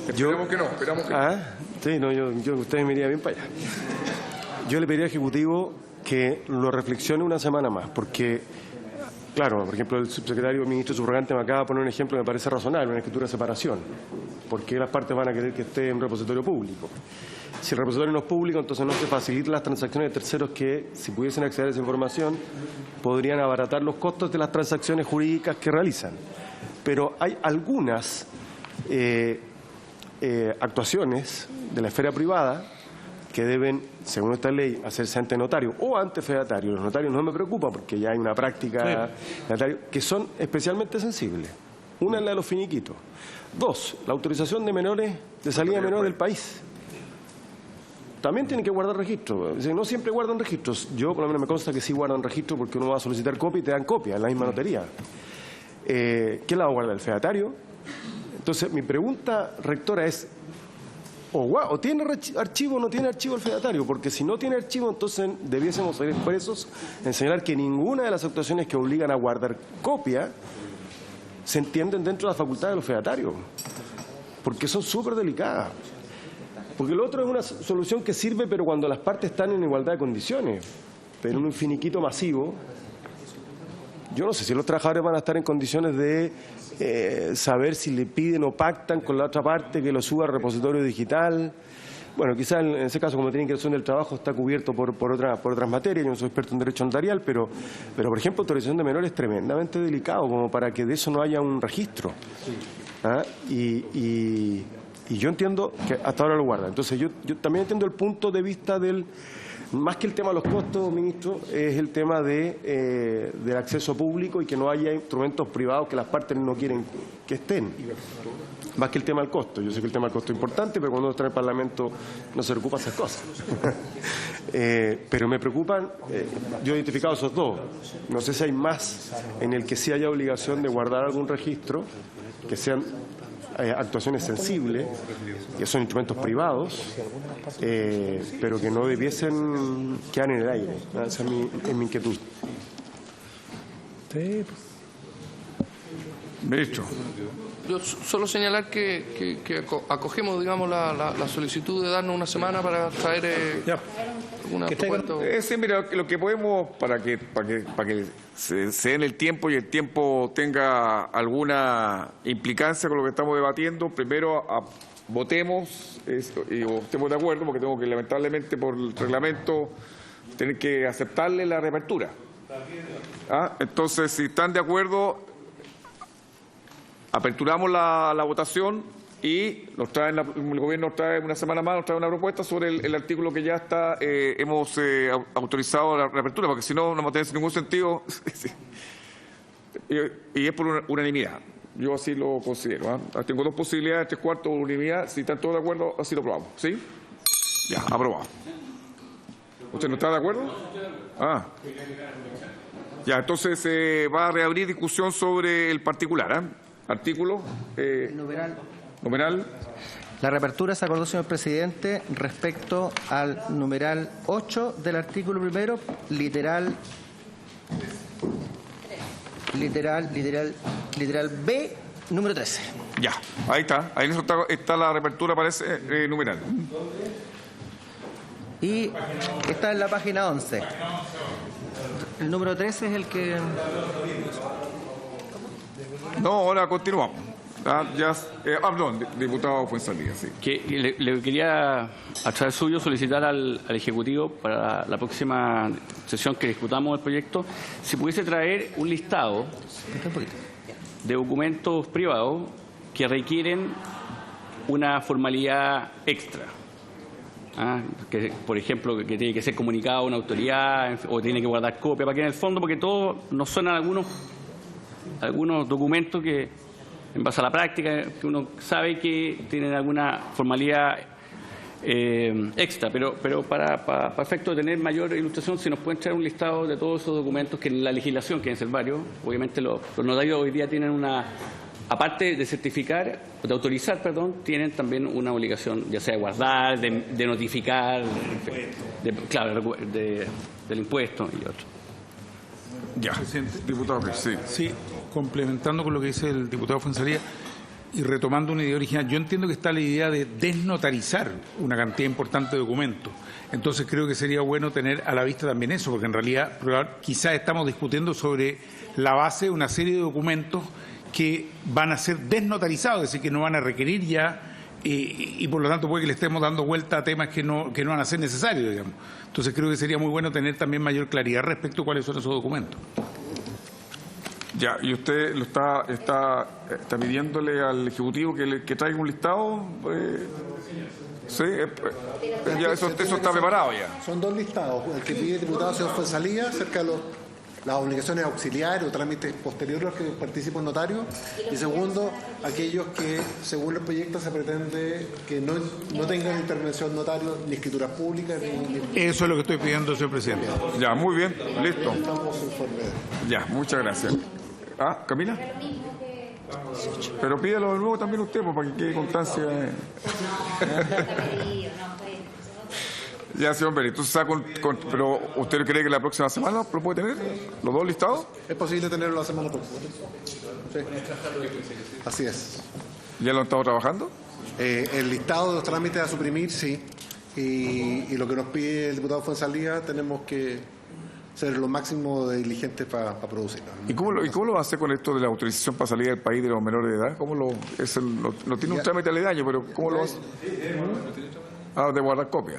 Esperamos que no, esperamos que no. Sí, no, ustedes me irían bien para allá. Yo le pediría al Ejecutivo que lo reflexione una semana más, porque, claro, por ejemplo, el subsecretario ministro subrogante me acaba de poner un ejemplo que me parece razonable, una escritura de separación. ¿Por qué las partes van a querer que esté en un repositorio público? Si el repositorio no es público, entonces no se facilitan las transacciones de terceros que, si pudiesen acceder a esa información, podrían abaratar los costos de las transacciones jurídicas que realizan. Pero hay algunas actuaciones de la esfera privada que deben, según esta ley, hacerse ante notario o ante fedatario. Los notarios no me preocupan porque ya hay una práctica que son especialmente sensibles. Una es la de los finiquitos. 2, la autorización de menores, de salida de menores del país. También tienen que guardar registros. No siempre guardan registros. Yo, por lo menos, me consta que sí guardan registros porque uno va a solicitar copia y te dan copia en la misma notaría. ¿Quién la va a guardar? ¿El fedatario? Entonces, mi pregunta, rectora, es o tiene archivo o no tiene archivo el fedatario, porque si no tiene archivo, entonces debiésemos ser expresos en señalar que ninguna de las actuaciones que obligan a guardar copia se entienden dentro de la facultad de los fedatarios, porque son súper delicadas. Porque lo otro es una solución que sirve, pero cuando las partes están en igualdad de condiciones. Pero en un finiquito masivo, yo no sé si los trabajadores van a estar en condiciones de saber si le piden o pactan con la otra parte que lo suba al repositorio digital. Bueno, quizás en ese caso, como tiene integración del trabajo, está cubierto por otras materias. Yo no soy experto en derecho notarial, pero por ejemplo, autorización de menores es tremendamente delicado, como para que de eso no haya un registro. Y yo entiendo que hasta ahora lo guarda. Entonces, yo también entiendo el punto de vista del... Más que el tema de los costos, ministro, es el tema del acceso público y que no haya instrumentos privados que las partes no quieren que estén. Más que el tema del costo. Yo sé que el tema del costo es importante, pero cuando uno está en el Parlamento no se preocupa de esas cosas. Pero me preocupan, yo he identificado esos dos. No sé si hay más en el que sí haya obligación de guardar algún registro, que sean actuaciones sensibles, que son instrumentos privados, pero que no debiesen quedar en el aire. Esa es mi inquietud. Ministro. Yo solo señalar que acogemos, digamos, la solicitud de darnos una semana para traer alguna propuesta. Sí, mira, lo que podemos, para que se den el tiempo y el tiempo tenga alguna implicancia con lo que estamos debatiendo, primero votemos y estemos de acuerdo, porque tengo que, lamentablemente, por el reglamento, tener que aceptarle la reapertura. Entonces, si están de acuerdo, aperturamos la votación y el gobierno nos trae una semana más, nos trae una propuesta sobre el artículo que ya está, hemos autorizado la reapertura, porque si no, no va a tener ningún sentido. Y es por unanimidad. Yo así lo considero. Tengo dos posibilidades, 3/4 unanimidad. Si están todos de acuerdo, así lo aprobamos. ¿Sí? Ya, aprobado. ¿Usted no está de acuerdo? Ya, entonces se va a reabrir discusión sobre el particular. Artículo. Numeral. La reapertura se acordó, señor presidente, respecto al numeral 8 del artículo primero, literal B, número 13. Ya, ahí está. Ahí está la reapertura, parece, numeral. Y está en la página 11. El número 13 es el que... No, ahora continuamos. Perdón, diputado Fuenzalía, sí. Que le quería, a través suyo, solicitar al Ejecutivo para la próxima sesión que discutamos el proyecto, si pudiese traer un listado de documentos privados que requieren una formalidad extra. Que, por ejemplo, que tiene que ser comunicado a una autoridad o tiene que guardar copia, para que en el fondo, porque todos nos suenan algunos documentos que, en base a la práctica, que uno sabe que tienen alguna formalidad extra, pero para efecto de tener mayor ilustración, se nos puede traer un listado de todos esos documentos que en la legislación, que deben ser varios. Obviamente los notarios hoy día tienen aparte de certificar, de autorizar, perdón, tienen también una obligación, ya sea de guardar, de notificar, del impuesto y otro. Ya, diputado, sí, complementando con lo que dice el diputado Fuenzalía y retomando una idea original, yo entiendo que está la idea de desnotarizar una cantidad importante de documentos. Entonces creo que sería bueno tener a la vista también eso, porque en realidad quizás estamos discutiendo sobre la base de una serie de documentos que van a ser desnotarizados, es decir, que no van a requerir ya y por lo tanto puede que le estemos dando vuelta a temas que no van a ser necesarios, digamos. Entonces creo que sería muy bueno tener también mayor claridad respecto a cuáles son esos documentos. Ya, y usted lo está pidiéndole al Ejecutivo que traiga un listado. Sí, ya eso está preparado ya. Son dos listados. El que pide el diputado señor Fuenzalía acerca de las obligaciones auxiliares o trámites posteriores a los que participa el notario. Y segundo, aquellos que, según el proyecto, se pretende que no tengan intervención notario ni escrituras públicas. Eso es lo que estoy pidiendo, señor presidente. Ya, muy bien, listo. Estamos informes. Ya, muchas gracias. ¿Camila? Pero pídalo de nuevo también usted, para que quede constancia. Ya, señor Pérez, entonces pero ¿usted cree que la próxima semana lo puede tener? ¿Los dos listados? Es posible tenerlo la semana próxima. Sí. Así es. ¿Ya lo han estado trabajando? El listado de los trámites a suprimir, sí. Y lo que nos pide el diputado Fuenzalía, tenemos que ser lo máximo de diligentes para producirlo. ¿Y cómo lo va a hacer con esto de la autorización para salir del país de los menores de edad? ¿Cómo no tiene un trámite aledaño, pero cómo lo hace? De guardar copia.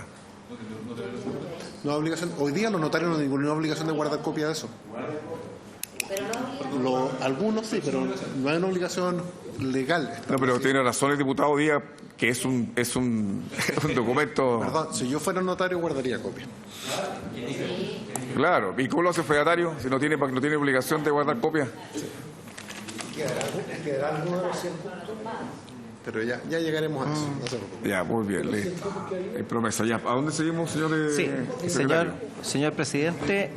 No hay obligación. Hoy día los notarios no tienen ninguna obligación de guardar copia de eso. Algunos sí, pero no hay una obligación legal. No, pero tiene razón el diputado Díaz que es un documento. Perdón, si yo fuera notario guardaría copia. Claro. ¿Y cómo lo hace el fedatario si no tiene obligación de guardar copia? Quedará algo de pero ya llegaremos a eso. Ya, muy bien, listo. Hay promesa. Ya, ¿a dónde seguimos, señores? Sí, señor presidente,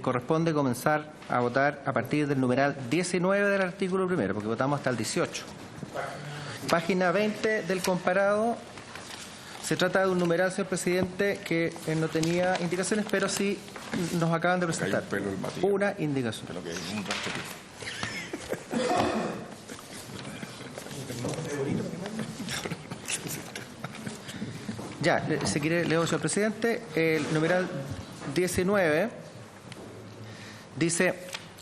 corresponde comenzar a votar a partir del numeral 19 del artículo primero, porque votamos hasta el 18. Página 20 del comparado. Se trata de un numeral, señor presidente, que no tenía indicaciones, pero sí nos acaban de presentar una indicación. Ya, si quiere, leo, señor presidente. El numeral 19 dice: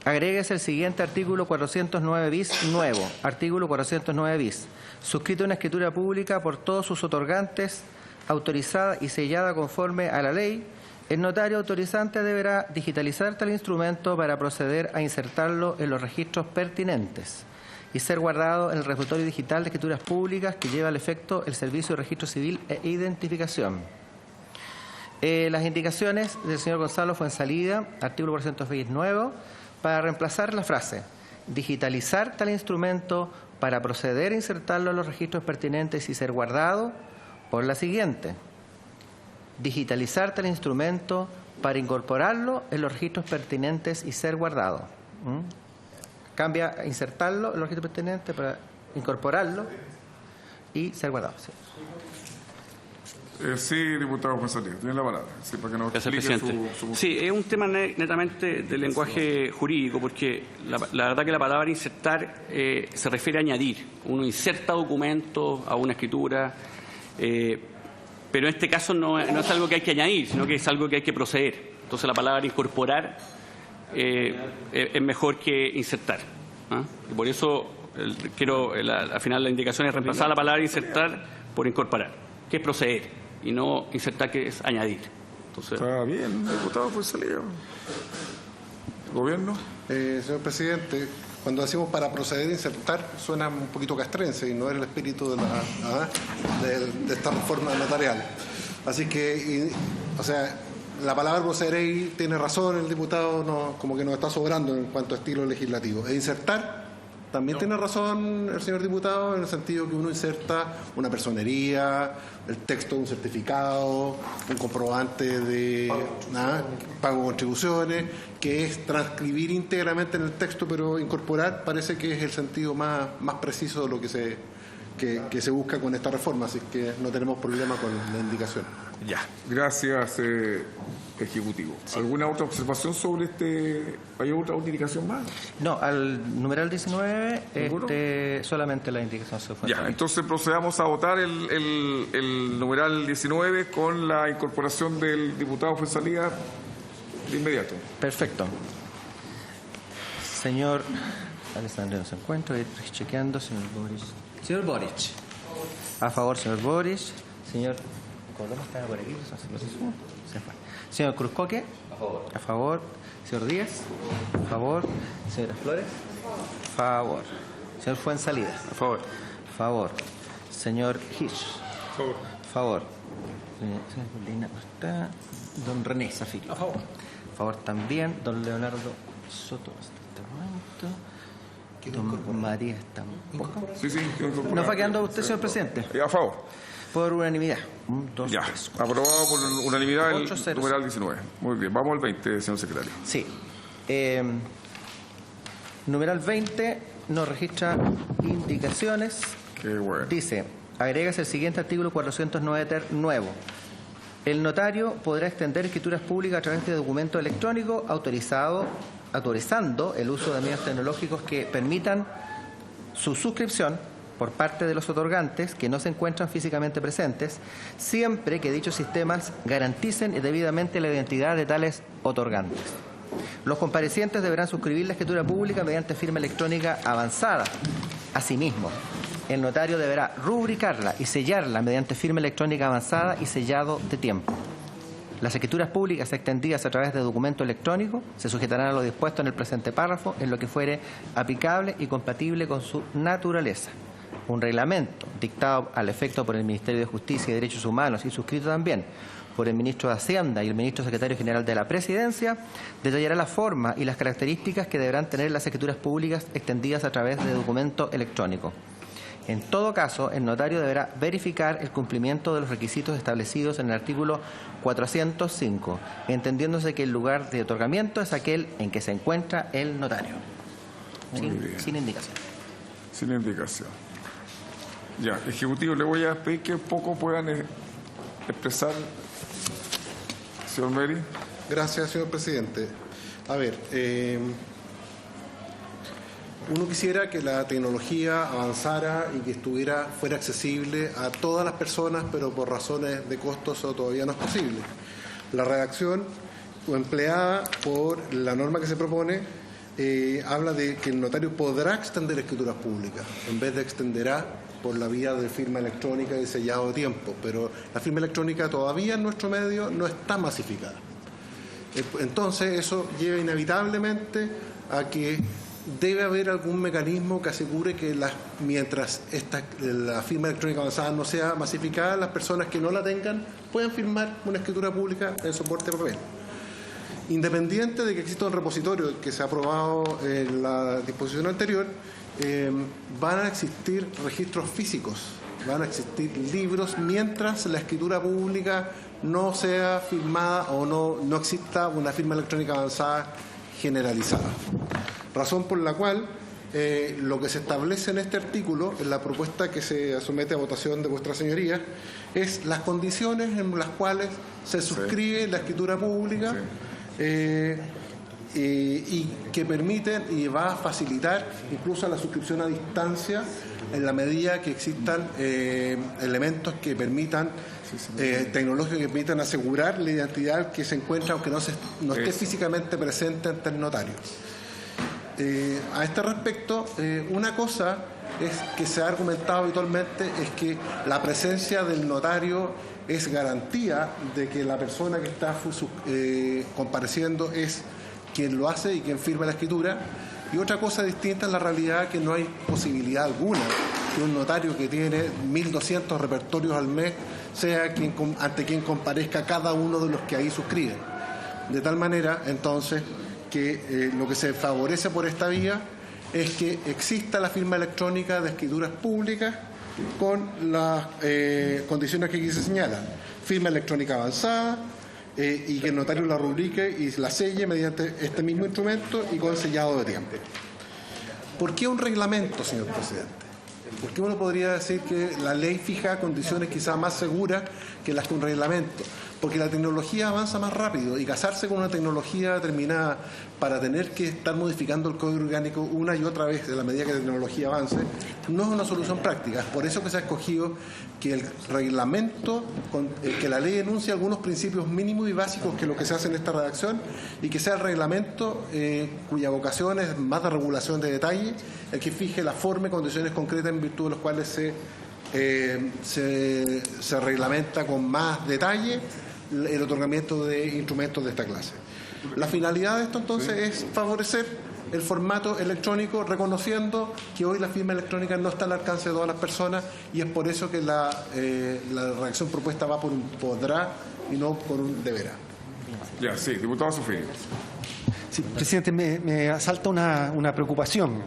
agréguese el siguiente artículo 409 bis nuevo. Artículo 409 bis. Suscrito en escritura pública por todos sus otorgantes, autorizada y sellada conforme a la ley, el notario autorizante deberá digitalizar tal instrumento para proceder a insertarlo en los registros pertinentes y ser guardado en el repositorio digital de escrituras públicas que lleva al efecto el Servicio de Registro Civil e Identificación. Las indicaciones del señor Gonzalo Fuenzalía, artículo 420 nuevo, para reemplazar la frase digitalizar tal instrumento para proceder a insertarlo en los registros pertinentes y ser guardado por la siguiente: digitalizar tal instrumento para incorporarlo en los registros pertinentes y ser guardado. Cambia a insertarlo en los registros pertinentes para incorporarlo y ser guardado. Sí, diputado Fuenzalía, tiene la palabra. Sí, para que nos explique su... Sí, es un tema netamente del lenguaje jurídico, porque la verdad que la palabra insertar se refiere a añadir. Uno inserta documentos a una escritura, pero en este caso no es algo que hay que añadir, sino que es algo que hay que proceder. Entonces la palabra incorporar es mejor que insertar. Y por eso al final la indicación es reemplazar la palabra insertar por incorporar, que es proceder, y no insertar, que es añadir. Entonces, está bien, diputado Fuenzalía. ¿Gobierno? Señor presidente, cuando decimos para proceder a insertar, suena un poquito castrense y no es el espíritu de esta reforma notarial. Así que, la palabra proceder tiene razón el diputado, como que nos está sobrando en cuanto a estilo legislativo. E insertar, también tiene razón el señor diputado en el sentido que uno inserta una personería, el texto de un certificado, un comprobante de pago de contribuciones, que es transcribir íntegramente en el texto, pero incorporar parece que es el sentido más preciso de lo que se busca con esta reforma, así que no tenemos problema con la indicación. Ya, gracias, Ejecutivo. Sí. ¿Alguna otra observación sobre este? ¿Hay otra indicación más? No, al numeral 19 solamente la indicación se fue. Ya, entonces procedamos a votar el numeral 19 con la incorporación del diputado Fuenzalía de inmediato. Perfecto. Señor Alessandro no se encuentra, chequeando, señor Boric. Señor Boric. A favor, señor Boric. Señor Córdoba estaba por aquí. Se fue. Señor Cruzcoque. A favor. A favor. Señor Díaz. A favor. Señora Flores. A favor. Señor Fuenzalida. A favor. A favor. Señor Hirsch. A favor. A favor. Señor Molina no está. Don René Zafiri. A favor. A favor también. Don Leonardo Soto hasta este momento. Don María está un poco. Sí, ¿Nos va quedando usted, señor presidente? A favor. Por unanimidad. 1, 2, ya, 3, aprobado por unanimidad el 8-0. numeral 19. Muy bien, vamos al 20, señor secretario. Sí. Numeral 20 nos registra indicaciones. Qué bueno. Dice, agregas el siguiente artículo 409 ter nuevo. El notario podrá extender escrituras públicas a través de documento electrónico autorizando el uso de medios tecnológicos que permitan su suscripción por parte de los otorgantes que no se encuentran físicamente presentes, siempre que dichos sistemas garanticen debidamente la identidad de tales otorgantes. Los comparecientes deberán suscribir la escritura pública mediante firma electrónica avanzada. Asimismo, el notario deberá rubricarla y sellarla mediante firma electrónica avanzada y sellado de tiempo. Las escrituras públicas extendidas a través de documento electrónico se sujetarán a lo dispuesto en el presente párrafo en lo que fuere aplicable y compatible con su naturaleza. Un reglamento dictado al efecto por el Ministerio de Justicia y Derechos Humanos y suscrito también por el Ministro de Hacienda y el Ministro Secretario General de la Presidencia detallará la forma y las características que deberán tener las escrituras públicas extendidas a través de documento electrónico. En todo caso, el notario deberá verificar el cumplimiento de los requisitos establecidos en el artículo 405, entendiéndose que el lugar de otorgamiento es aquel en que se encuentra el notario. Sin indicación. Sin indicación. Ya, Ejecutivo, le voy a pedir que un poco puedan expresar, señor Meri. Gracias, señor presidente. A ver, uno quisiera que la tecnología avanzara y que fuera accesible a todas las personas, pero por razones de costo eso todavía no es posible. La redacción empleada por la norma que se propone habla de que el notario podrá extender escrituras públicas, en vez de extenderá por la vía de firma electrónica y sellado de tiempo, pero la firma electrónica todavía en nuestro medio no está masificada. Entonces eso lleva inevitablemente a que debe haber algún mecanismo que asegure que mientras la firma electrónica avanzada no sea masificada, las personas que no la tengan puedan firmar una escritura pública en soporte de papel. Independiente de que exista un repositorio que se ha aprobado en la disposición anterior, van a existir registros físicos, van a existir libros mientras la escritura pública no sea firmada o no exista una firma electrónica avanzada generalizada. Razón por la cual lo que se establece en este artículo, en la propuesta que se somete a votación de vuestra señoría, es las condiciones en las cuales se suscribe la escritura pública y que permiten y va a facilitar incluso la suscripción a distancia en la medida que existan elementos que permitan tecnológicos que permitan asegurar la identidad que se encuentra aunque no esté físicamente presente ante el notario. A este respecto, una cosa es que se ha argumentado habitualmente es que la presencia del notario es garantía de que la persona que está compareciendo es quien lo hace y quien firma la escritura, Y otra cosa distinta es la realidad que no hay posibilidad alguna que un notario que tiene 1.200 repertorios al mes sea ante quien comparezca cada uno de los que ahí suscriben. De tal manera, entonces, que lo que se favorece por esta vía es que exista la firma electrónica de escrituras públicas con las condiciones que aquí se señalan. Firma electrónica avanzada y que el notario la rubrique y la selle mediante este mismo instrumento y con sellado de tiempo. ¿Por qué un reglamento, señor presidente? Porque uno podría decir que la ley fija condiciones quizás más seguras que las que un reglamento. Porque la tecnología avanza más rápido y casarse con una tecnología determinada para tener que estar modificando el código orgánico una y otra vez a la medida que la tecnología avance no es una solución práctica. Es por eso que se ha escogido que el reglamento, que la ley enuncie algunos principios mínimos y básicos, que es lo que se hace en esta redacción, y que sea el reglamento cuya vocación es más de regulación de detalle, el que fije la forma y condiciones concretas en virtud de los cuales se reglamenta con más detalle el otorgamiento de instrumentos de esta clase. La finalidad de esto entonces es favorecer el formato electrónico, reconociendo que hoy la firma electrónica no está al alcance de todas las personas, y es por eso que la redacción propuesta va por un podrá y no por un deberá. Ya, sí, diputado Sofía. Sí, presidente, me asalta una preocupación,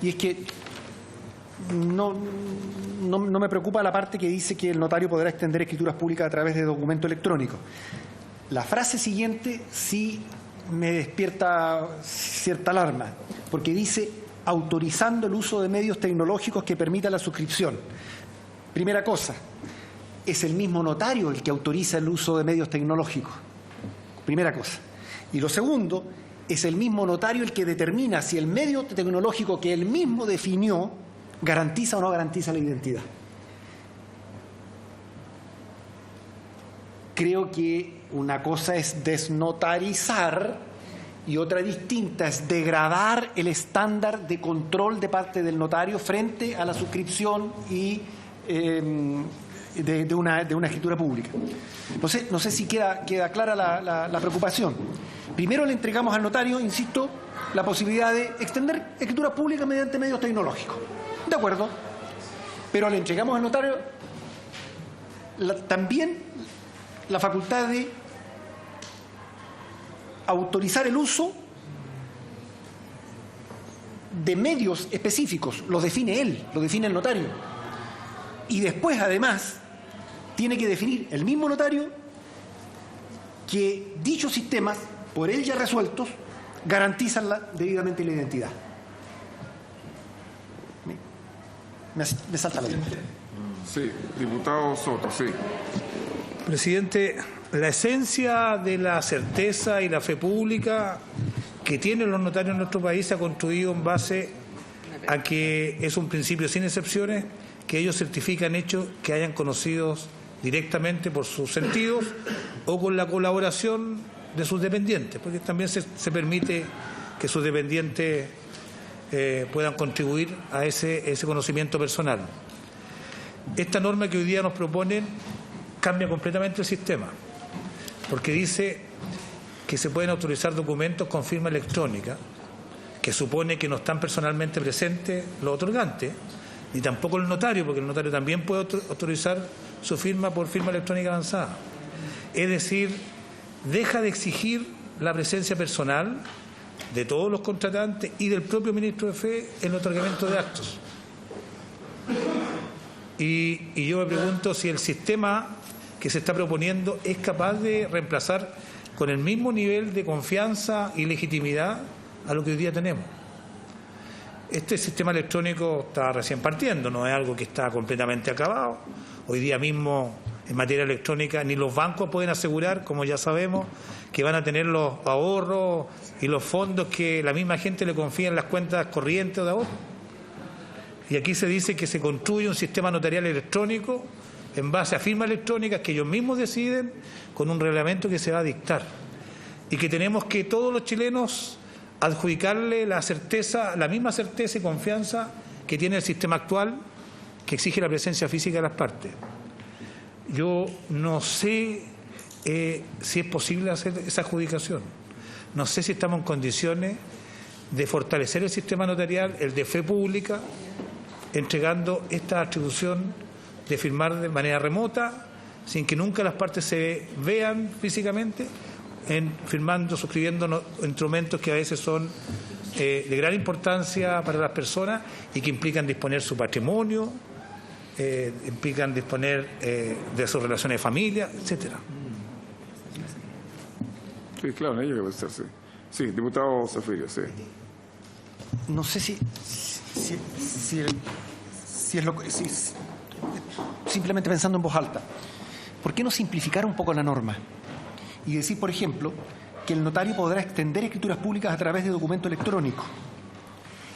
y es que no me preocupa la parte que dice que el notario podrá extender escrituras públicas a través de documento electrónico. La frase siguiente sí me despierta cierta alarma, porque dice autorizando el uso de medios tecnológicos que permitan la suscripción. Primera cosa, es el mismo notario el que autoriza el uso de medios tecnológicos. Primera cosa. Y lo segundo, es el mismo notario el que determina si el medio tecnológico que él mismo definió garantiza o no garantiza la identidad. Creo que una cosa es desnotarizar y otra distinta es degradar el estándar de control de parte del notario frente a la suscripción y de una escritura pública. No sé si queda clara la preocupación. Primero le entregamos al notario, insisto, la posibilidad de extender escritura pública mediante medios tecnológicos. De acuerdo, pero le entregamos al notario también la facultad de autorizar el uso de medios específicos. Los define él, lo define el notario. Y después, además, tiene que definir el mismo notario que dichos sistemas, por él ya resueltos, garantizan debidamente la identidad. Me salta la pregunta. Sí, diputado Soto, sí. Presidente, la esencia de la certeza y la fe pública que tienen los notarios en nuestro país se ha construido en base a que es un principio sin excepciones, que ellos certifican hechos que hayan conocido directamente por sus sentidos o con la colaboración de sus dependientes, porque también se permite que sus dependientes puedan contribuir a ese conocimiento personal. Esta norma que hoy día nos proponen cambia completamente el sistema, porque dice que se pueden autorizar documentos con firma electrónica, que supone que no están personalmente presentes los otorgantes, ni tampoco el notario, porque el notario también puede autorizar su firma por firma electrónica avanzada. Es decir, deja de exigir la presencia personal de todos los contratantes y del propio ministro de Fe en el otorgamiento de actos. Y yo me pregunto si el sistema que se está proponiendo es capaz de reemplazar con el mismo nivel de confianza y legitimidad a lo que hoy día tenemos. Este sistema electrónico está recién partiendo, no es algo que está completamente acabado. Hoy día mismo, en materia electrónica, ni los bancos pueden asegurar, como ya sabemos, que van a tener los ahorros y los fondos que la misma gente le confía en las cuentas corrientes o de ahorro. Y aquí se dice que se construye un sistema notarial electrónico en base a firmas electrónicas que ellos mismos deciden con un reglamento que se va a dictar. Y que tenemos que todos los chilenos adjudicarle la certeza, la misma certeza y confianza que tiene el sistema actual, que exige la presencia física de las partes. Yo no sé si es posible hacer esa adjudicación. No sé si estamos en condiciones de fortalecer el sistema notarial, el de fe pública, entregando esta atribución de firmar de manera remota, sin que nunca las partes se vean físicamente, firmando, suscribiendo instrumentos que a veces son de gran importancia para las personas y que implican disponer su patrimonio, implican disponer de sus relaciones de familia, etcétera. Sí, claro, en ello que pensarse. Sí, diputado Zafirio, sí. No sé si simplemente pensando en voz alta, ¿por qué no simplificar un poco la norma? Y decir, por ejemplo, que el notario podrá extender escrituras públicas a través de documento electrónico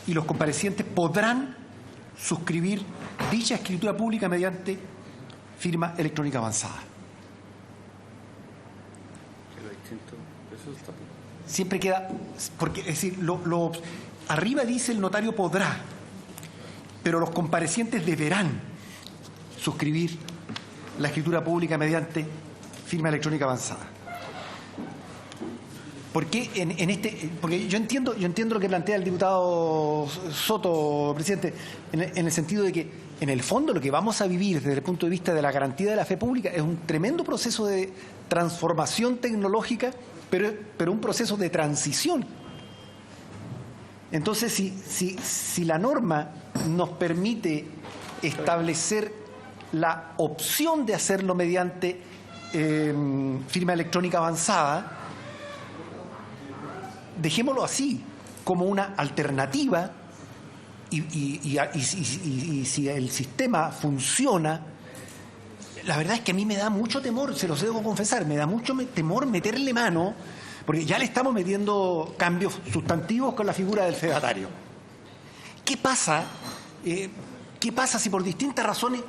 y los comparecientes podrán suscribir dicha escritura pública mediante firma electrónica avanzada. Siempre queda, porque es decir, arriba dice el notario podrá, pero los comparecientes deberán suscribir la escritura pública mediante firma electrónica avanzada. ¿Por qué porque yo entiendo lo que plantea el diputado Soto, presidente, en el sentido de que en el fondo lo que vamos a vivir desde el punto de vista de la garantía de la fe pública es un tremendo proceso de transformación tecnológica, pero un proceso de transición. Entonces, si la norma nos permite establecer la opción de hacerlo mediante firma electrónica avanzada, dejémoslo así, como una alternativa, y si el sistema funciona, la verdad es que a mí me da mucho temor, se los debo confesar, me da mucho temor meterle mano, porque ya le estamos metiendo cambios sustantivos con la figura del fedatario. ¿Qué pasa si por distintas razones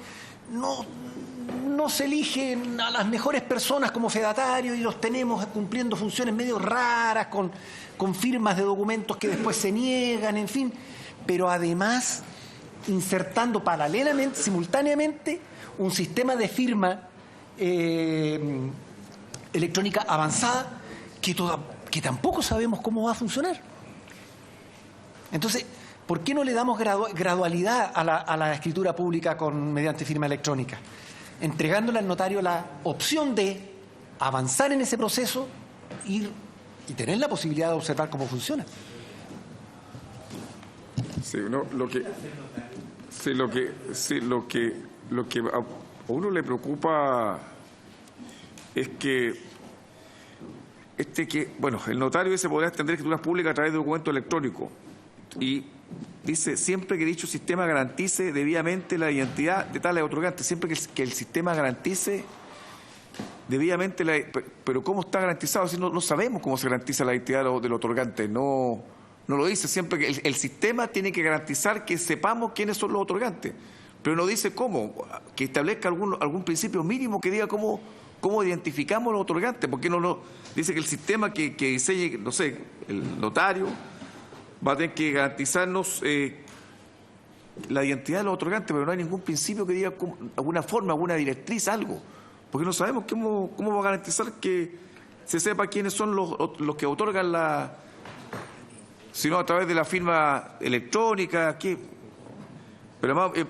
no se eligen a las mejores personas como fedatarios y los tenemos cumpliendo funciones medio raras, con firmas de documentos que después se niegan, en fin, pero además insertando paralelamente, simultáneamente, un sistema de firma electrónica avanzada que tampoco sabemos cómo va a funcionar? Entonces, ¿por qué no le damos gradualidad a la escritura pública mediante firma electrónica? Entregándole al notario la opción de avanzar en ese proceso y tener la posibilidad de observar cómo funciona. Sí, lo que a uno le preocupa es que el notario se podrá extender escrituras públicas a través de documento electrónico y dice siempre que dicho sistema garantice debidamente la identidad de tales otorgantes, siempre que el sistema garantice debidamente pero ¿cómo está garantizado? Si no sabemos cómo se garantiza la identidad del otorgante, no lo dice, siempre que el sistema tiene que garantizar que sepamos quiénes son los otorgantes, pero no dice cómo, que establezca algún principio mínimo que diga cómo identificamos los otorgantes, porque no dice que el sistema que diseñe, no sé, el notario va a tener que garantizarnos la identidad de los otorgantes, pero no hay ningún principio que diga alguna forma, alguna directriz, algo, porque no sabemos cómo va a garantizar que se sepa quiénes son los que otorgan sino a través de la firma electrónica, pero además,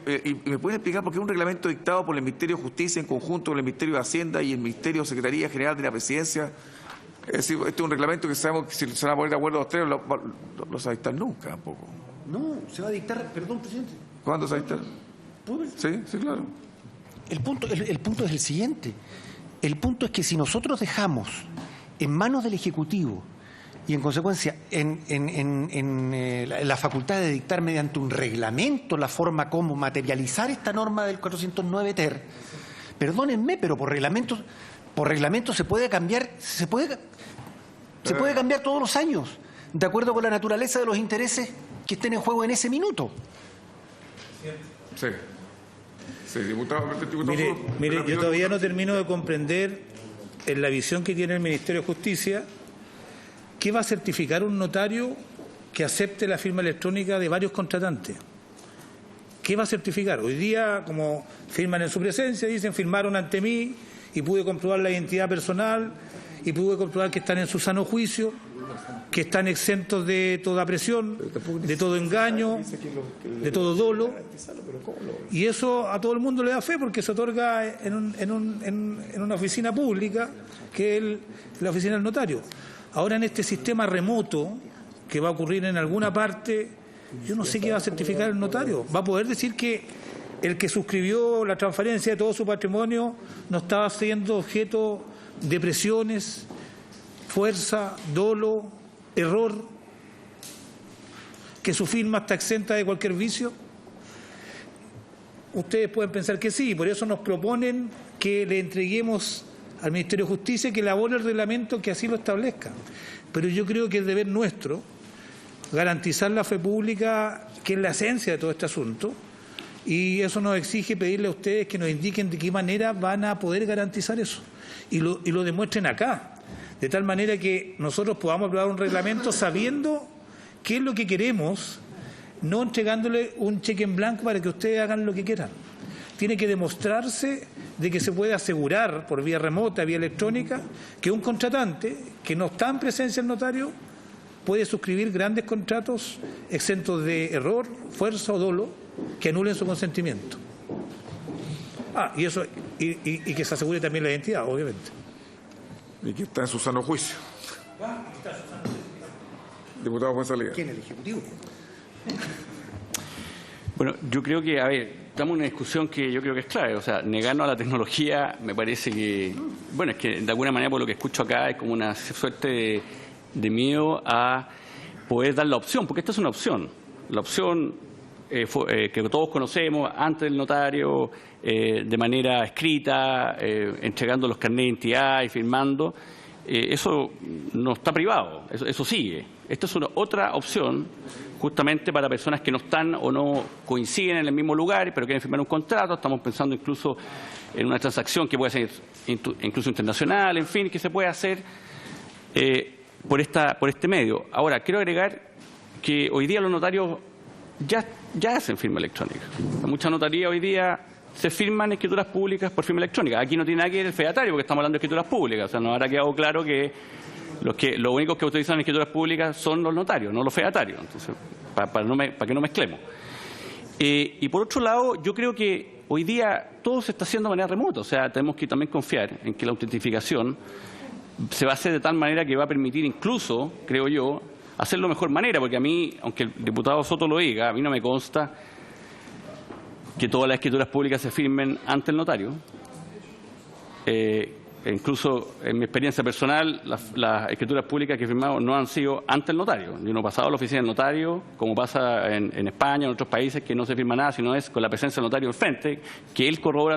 ¿me pueden explicar por qué un reglamento dictado por el Ministerio de Justicia en conjunto con el Ministerio de Hacienda y el Ministerio de Secretaría General de la Presidencia? Es decir, este es un reglamento que sabemos que si se van a poner de acuerdo los tres, no se va a dictar nunca tampoco. No, se va a dictar, perdón, presidente. ¿Cuándo se va a dictar? Sí, claro. El punto es el siguiente. El punto es que si nosotros dejamos en manos del Ejecutivo y en consecuencia en la facultad de dictar mediante un reglamento la forma como materializar esta norma del 409 ter, perdónenme, pero por reglamento se puede cambiar, se puede cambiar todos los años, de acuerdo con la naturaleza de los intereses que estén en juego en ese minuto. Sí, diputado. Mire, yo todavía no termino de comprender en la visión que tiene el Ministerio de Justicia qué va a certificar un notario que acepte la firma electrónica de varios contratantes. ¿Qué va a certificar? Hoy día, como firman en su presencia, dicen firmaron ante mí y pude comprobar la identidad personal y pude comprobar que están en su sano juicio, que están exentos de toda presión, de todo engaño, de todo dolo, y eso a todo el mundo le da fe porque se otorga en una oficina pública, que es la oficina del notario. Ahora, en este sistema remoto que va a ocurrir en alguna parte, yo no sé qué va a certificar el notario. Va a poder decir que el que suscribió la transferencia de todo su patrimonio no estaba siendo objeto de presiones, fuerza, dolo, error, que su firma está exenta de cualquier vicio. Ustedes pueden pensar que sí, por eso nos proponen que le entreguemos al Ministerio de Justicia que elabore el reglamento que así lo establezca. Pero yo creo que es deber nuestro garantizar la fe pública, que es la esencia de todo este asunto, y eso nos exige pedirle a ustedes que nos indiquen de qué manera van a poder garantizar eso y lo demuestren acá, de tal manera que nosotros podamos aprobar un reglamento sabiendo qué es lo que queremos, no entregándole un cheque en blanco para que ustedes hagan lo que quieran. Tiene que demostrarse de que se puede asegurar por vía remota, vía electrónica, que un contratante que no está en presencia del notario puede suscribir grandes contratos exentos de error, fuerza o dolo que anulen su consentimiento. Y eso y que se asegure también la identidad, obviamente. Y que está en su sano juicio. Diputado Fuenzalía. ¿Quién? ¿El Ejecutivo? Bueno, yo creo que, estamos en una discusión que yo creo que es clave. O sea, negarnos a la tecnología me parece que, es que de alguna manera por lo que escucho acá es como una suerte de miedo a poder dar la opción, porque esta es una opción. La opción que todos conocemos, antes del notario, de manera escrita, entregando los carnets de identidad y firmando, eso no está privado, eso sigue. Esta es otra opción justamente para personas que no están o no coinciden en el mismo lugar, pero quieren firmar un contrato. Estamos pensando incluso en una transacción que puede ser incluso internacional, en fin, que se puede hacer por este medio. Ahora, quiero agregar que hoy día los notarios ya hacen firma electrónica. Muchas notarías hoy día se firman escrituras públicas por firma electrónica. Aquí no tiene nada que ver el fedatario, porque estamos hablando de escrituras públicas. O sea, nos habrá quedado claro que los únicos que utilizan escrituras públicas son los notarios, no los fedatarios. Entonces, para que no mezclemos. Y por otro lado, yo creo que hoy día todo se está haciendo de manera remota. O sea, tenemos que también confiar en que la autentificación se va a hacer de tal manera que va a permitir incluso, creo yo, hacerlo de mejor manera, porque a mí, aunque el diputado Soto lo diga, a mí no me consta que todas las escrituras públicas se firmen ante el notario. Incluso en mi experiencia personal, las escrituras públicas que he firmado no han sido ante el notario. Yo no he pasado a la oficina del notario, como pasa en España, en otros países, que no se firma nada, sino es con la presencia del notario al frente, que él corrobora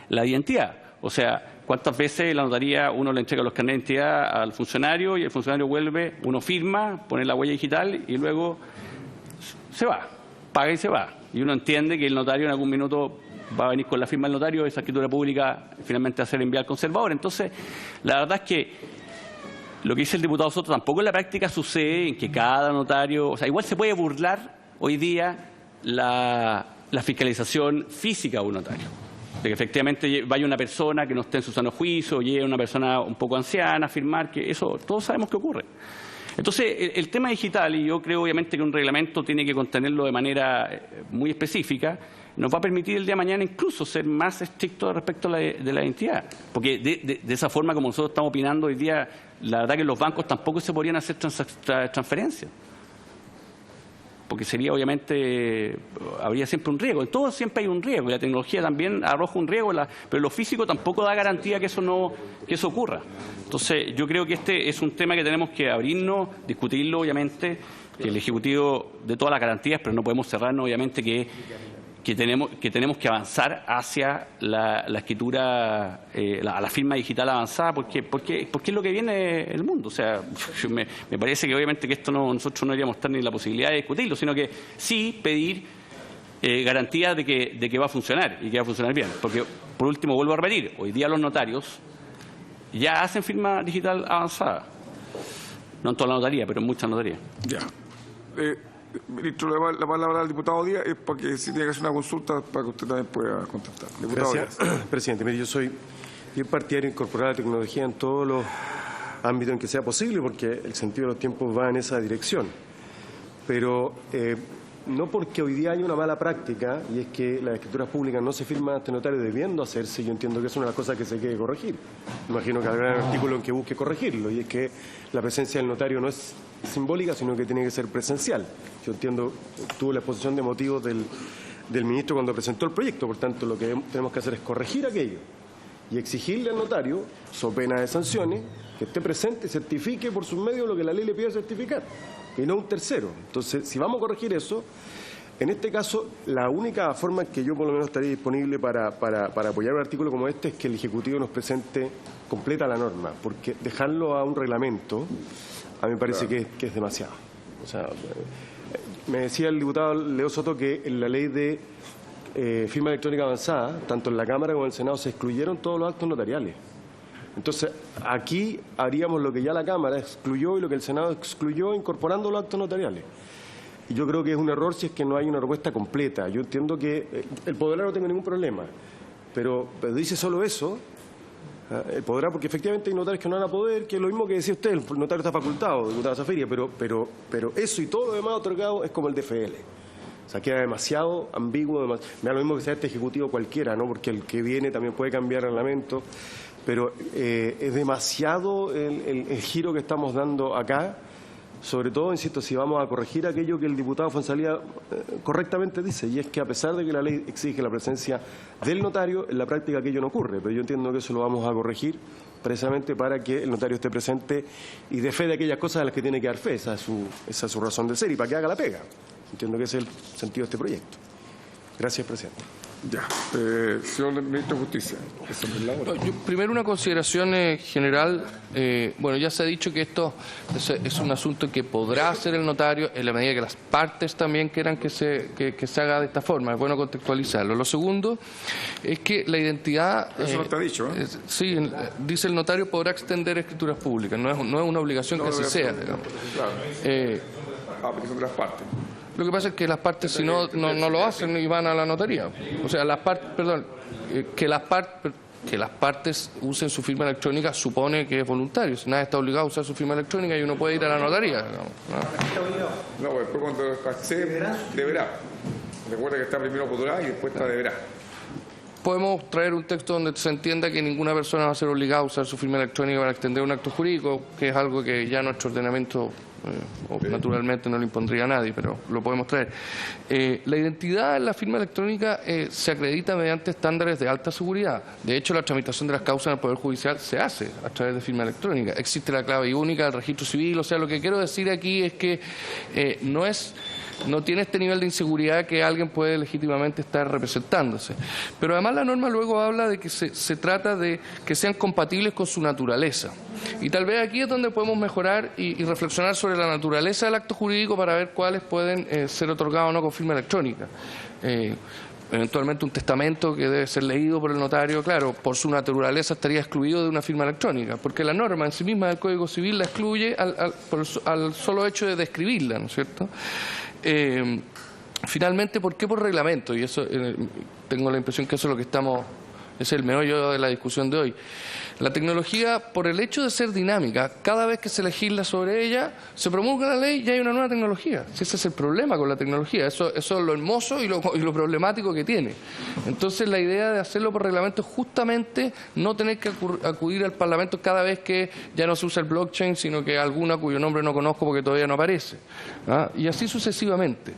la identidad. O sea, ¿cuántas veces en la notaría uno le entrega los carnets de identidad al funcionario y el funcionario vuelve, uno firma, pone la huella digital y luego se va, paga y se va? Y uno entiende que el notario en algún minuto va a venir con la firma del notario, esa escritura pública finalmente va a ser enviada al conservador. Entonces, la verdad es que lo que dice el diputado Soto tampoco en la práctica sucede en que cada notario, o sea, igual se puede burlar hoy día la fiscalización física de un notario. De que efectivamente vaya una persona que no esté en su sano juicio, o llegue una persona un poco anciana a firmar, que eso todos sabemos que ocurre. Entonces, el tema digital, y yo creo obviamente que un reglamento tiene que contenerlo de manera muy específica, nos va a permitir el día de mañana incluso ser más estrictos respecto de la identidad. Porque de esa forma, como nosotros estamos opinando hoy día, la verdad que los bancos tampoco se podrían hacer transferencias. Porque sería, obviamente, habría siempre un riesgo. En todo siempre hay un riesgo, y la tecnología también arroja un riesgo, pero lo físico tampoco da garantía que eso ocurra. Entonces, yo creo que este es un tema que tenemos que abrirnos, discutirlo, obviamente, que el Ejecutivo de todas las garantías, pero no podemos cerrarnos, obviamente, que tenemos que avanzar hacia la escritura, a la firma digital avanzada, porque es lo que viene el mundo. O sea, me parece que obviamente que esto nosotros no deberíamos estar ni la posibilidad de discutirlo, sino que sí pedir garantías de que va a funcionar y que va a funcionar bien. Porque, por último, vuelvo a repetir, hoy día los notarios ya hacen firma digital avanzada. No en toda la notaría, pero en muchas notarías. Ya. Ministro, la palabra al diputado Díaz es para que si tiene que hacer una consulta para que usted también pueda contestar. Diputado Gracias, presidente. Mire, yo soy bien partidario de incorporar la tecnología en todos los ámbito en que sea posible, porque el sentido de los tiempos va en esa dirección. Pero no porque hoy día hay una mala práctica, y es que las escrituras públicas no se firman ante notario debiendo hacerse, yo entiendo que es una de las cosas que se quiere corregir. Imagino que habrá un artículo en que busque corregirlo, y es que la presencia del notario no es simbólica, sino que tiene que ser presencial. Yo entiendo, tuve la exposición de motivos del ministro cuando presentó el proyecto, por tanto lo que tenemos que hacer es corregir aquello y exigirle al notario, so pena de sanciones, que esté presente y certifique por sus medios lo que la ley le pide certificar, y no un tercero. Entonces, si vamos a corregir eso, en este caso, la única forma en que yo por lo menos estaría disponible para apoyar un artículo como este es que el Ejecutivo nos presente completa la norma, porque dejarlo a un reglamento a mí me parece que es demasiado. O sea, me decía el diputado Leo Soto que en la ley de firma electrónica avanzada, tanto en la Cámara como en el Senado, se excluyeron todos los actos notariales. Entonces, aquí haríamos lo que ya la Cámara excluyó y lo que el Senado excluyó, incorporando los actos notariales. Y yo creo que es un error si es que no hay una propuesta completa. Yo entiendo que el Poderá no tengo ningún problema, pero dice solo eso. El Poderá, porque efectivamente hay notarios que no van a poder, que es lo mismo que decía usted, el notario está facultado, diputada Zafiria, pero eso y todo lo demás otorgado es como el DFL. O sea, queda demasiado ambiguo, me da lo mismo que sea este Ejecutivo cualquiera, ¿no? Porque el que viene también puede cambiar el reglamento, pero es demasiado el giro que estamos dando acá, sobre todo, insisto, si vamos a corregir aquello que el diputado Fonsalía correctamente dice, y es que a pesar de que la ley exige la presencia del notario, en la práctica aquello no ocurre, pero yo entiendo que eso lo vamos a corregir precisamente para que el notario esté presente y dé fe de aquellas cosas a las que tiene que dar fe, esa es su razón de ser, y para que haga la pega. Entiendo que ese es el sentido de este proyecto. Gracias, presidente. Ya. Señor Ministro de Justicia. Primero, una consideración general. Bueno, ya se ha dicho que esto es un asunto que podrá hacer el notario en la medida que las partes también quieran que se haga de esta forma. Es bueno contextualizarlo. Lo segundo es que la identidad... Eso no está dicho, ¿eh? Sí, dice el notario podrá extender escrituras públicas. No es una obligación que así sea. Digamos. Claro. Porque son de las partes. Lo que pasa es que las partes, si no lo hacen y van a la notaría. O sea, que las partes usen su firma electrónica supone que es voluntario. Si nadie está obligado a usar su firma electrónica y uno puede ir a la notaría. No, después cuando accede, deberá. Recuerda que está primero podrá y después está deberá. Podemos traer un texto donde se entienda que ninguna persona va a ser obligada a usar su firma electrónica para extender un acto jurídico, que es algo que ya nuestro ordenamiento naturalmente no le impondría a nadie, pero lo podemos traer. La identidad en la firma electrónica se acredita mediante estándares de alta seguridad. De hecho, la tramitación de las causas en el Poder Judicial se hace a través de firma electrónica. Existe la clave única del registro civil. O sea, lo que quiero decir aquí es que no tiene este nivel de inseguridad que alguien puede legítimamente estar representándose. Pero además la norma luego habla de que se trata de que sean compatibles con su naturaleza. Y tal vez aquí es donde podemos mejorar y reflexionar sobre la naturaleza del acto jurídico para ver cuáles pueden ser otorgados o no con firma electrónica. Eventualmente un testamento que debe ser leído por el notario, claro, por su naturaleza estaría excluido de una firma electrónica, porque la norma en sí misma del Código Civil la excluye al solo hecho de describirla, ¿no es cierto? Finalmente, ¿por qué por reglamento? Y eso tengo la impresión que eso es lo que es el meollo de la discusión de hoy. La tecnología, por el hecho de ser dinámica, cada vez que se legisla sobre ella, se promulga la ley y hay una nueva tecnología. Si ese es el problema con la tecnología, eso es lo hermoso y lo problemático que tiene. Entonces, la idea de hacerlo por reglamento es justamente no tener que acudir al Parlamento cada vez que ya no se usa el blockchain, sino que alguna cuyo nombre no conozco porque todavía no aparece. Y así sucesivamente.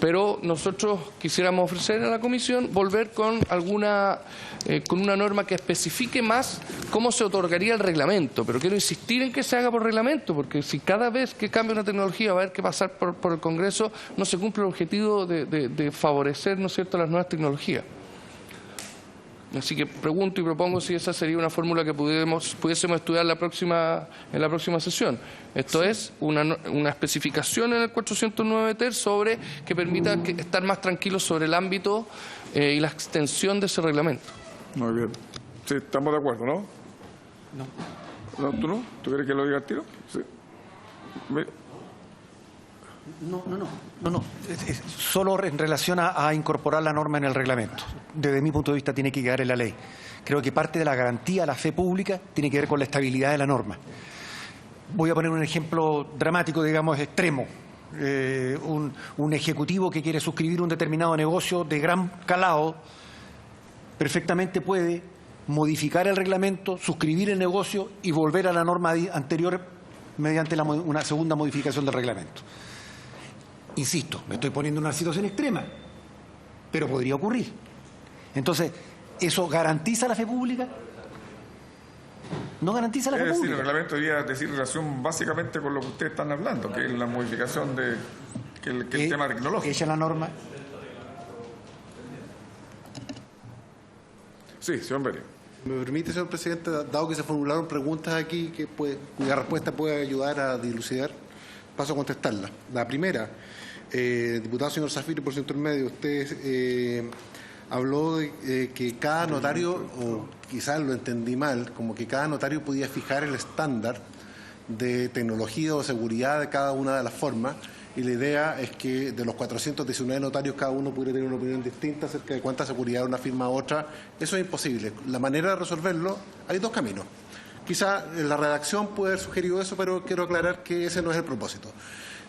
Pero nosotros quisiéramos ofrecer a la Comisión volver con una norma que especifique más cómo se otorgaría el reglamento, pero quiero insistir en que se haga por reglamento, porque si cada vez que cambia una tecnología va a haber que pasar por el Congreso, no se cumple el objetivo de favorecer, ¿no es cierto?, las nuevas tecnologías. Así que pregunto y propongo si esa sería una fórmula que pudiésemos estudiar en la próxima sesión. Esto es una especificación en el 409 ter sobre que permita estar más tranquilos sobre el ámbito y la extensión de ese reglamento. Muy bien. Sí, estamos de acuerdo, ¿no? No. ¿Tú no? ¿Tú quieres que lo diga al tiro? Sí. No. Solo en relación a incorporar la norma en el reglamento. Desde mi punto de vista tiene que quedar en la ley. Creo que parte de la garantía a la fe pública tiene que ver con la estabilidad de la norma. voy a poner un ejemplo dramático, digamos, extremo. Un ejecutivo que quiere suscribir un determinado negocio de gran calado perfectamente puede modificar el reglamento, suscribir el negocio y volver a la norma anterior mediante una segunda modificación del reglamento. Insisto, me estoy poniendo en una situación extrema, pero podría ocurrir. Entonces, ¿eso garantiza la fe pública? No garantiza la fe pública. El reglamento debería decir relación básicamente con lo que ustedes están hablando, que es la modificación de que el tema tecnológico. ¿Ella la norma? Sí, señor Pérez. ¿Me permite, señor presidente, dado que se formularon preguntas aquí cuya respuesta puede ayudar a dilucidar, paso a contestarlas? La primera, diputado señor Zafiri, por su intermedio, usted habló de que cada notario, o quizás lo entendí mal, como que cada notario podía fijar el estándar de tecnología o seguridad de cada una de las formas, y la idea es que de los 419 notarios cada uno pudiera tener una opinión distinta acerca de cuánta seguridad una firma a otra. Eso es imposible. La manera de resolverlo, hay dos caminos. Quizá en la redacción puede haber sugerido eso, pero quiero aclarar que ese no es el propósito.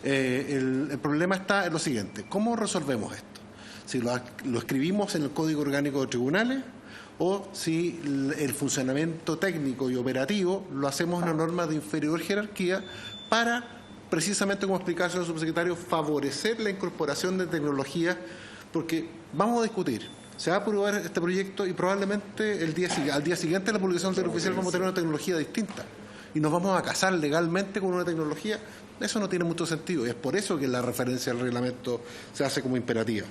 El problema está en lo siguiente: ¿cómo resolvemos esto? Si lo escribimos en el Código Orgánico de Tribunales, o si el funcionamiento técnico y operativo lo hacemos en una norma de inferior jerarquía para, precisamente como explicaba el señor subsecretario, favorecer la incorporación de tecnología, porque vamos a discutir, se va a aprobar este proyecto y probablemente al día siguiente de la publicación del oficial vamos a tener una tecnología distinta y nos vamos a casar legalmente con una tecnología. Eso no tiene mucho sentido, y es por eso que la referencia al reglamento se hace como imperativa.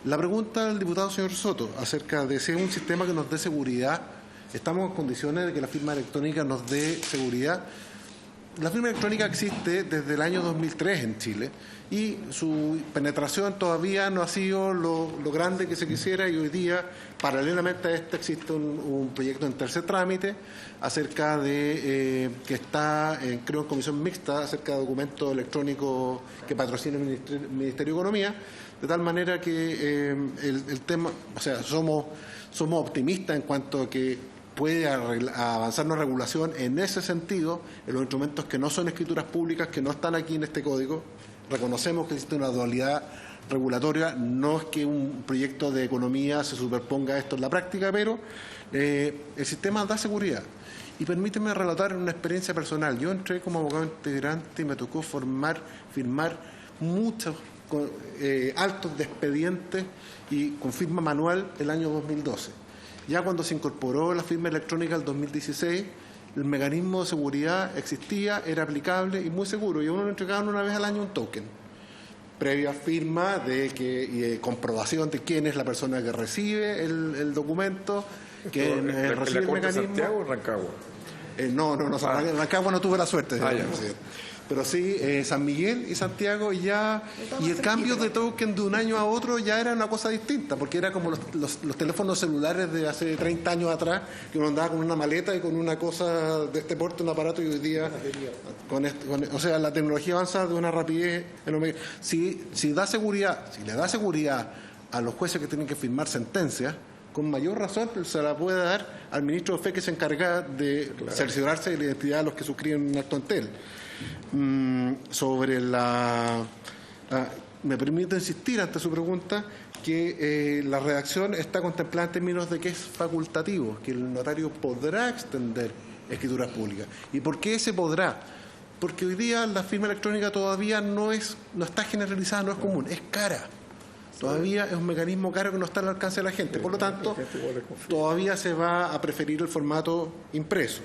La pregunta del diputado señor Soto acerca de si es un sistema que nos dé seguridad, ¿estamos en condiciones de que la firma electrónica nos dé seguridad? La firma electrónica existe desde el año 2003 en Chile y su penetración todavía no ha sido lo grande que se quisiera, y hoy día, paralelamente a este, existe un proyecto en tercer trámite acerca de que está, creo, en comisión mixta, acerca de documentos electrónicos que patrocina el Ministerio de Economía, de tal manera que el tema, o sea, somos optimistas en cuanto a que puede avanzar una regulación en ese sentido, en los instrumentos que no son escrituras públicas, que no están aquí en este código. Reconocemos que existe una dualidad regulatoria, no es que un proyecto de economía se superponga a esto en la práctica, pero el sistema da seguridad. Y permíteme relatar una experiencia personal. Yo entré como abogado integrante y me tocó firmar muchos altos de expedientes y con firma manual el año 2012. Ya cuando se incorporó la firma electrónica el 2016, el mecanismo de seguridad existía, era aplicable y muy seguro, y a uno le entregaban una vez al año un token, previa firma y comprobación de quién es la persona que recibe el documento, que recibe el mecanismo. ¿Santiago o Rancagua? En Rancagua no tuve la suerte. Pero sí, San Miguel y Santiago y el cambio de token de un año a otro ya era una cosa distinta, porque era como los teléfonos celulares de hace 30 años atrás, que uno andaba con una maleta y con una cosa de este porte, un aparato, y hoy día o sea, la tecnología avanza de una rapidez enorme. Si le da seguridad a los jueces que tienen que firmar sentencias, con mayor razón se la puede dar al ministro de Fe, que se encarga de cerciorarse de la identidad de los que suscriben un acto ante él. Me permito insistir ante su pregunta que la redacción está contemplada en términos de que es facultativo, que el notario podrá extender escrituras públicas. ¿Y por qué se podrá? Porque hoy día la firma electrónica todavía no está generalizada, no es común, es cara. Todavía es un mecanismo caro que no está al alcance de la gente. Por lo tanto, todavía se va a preferir el formato impreso.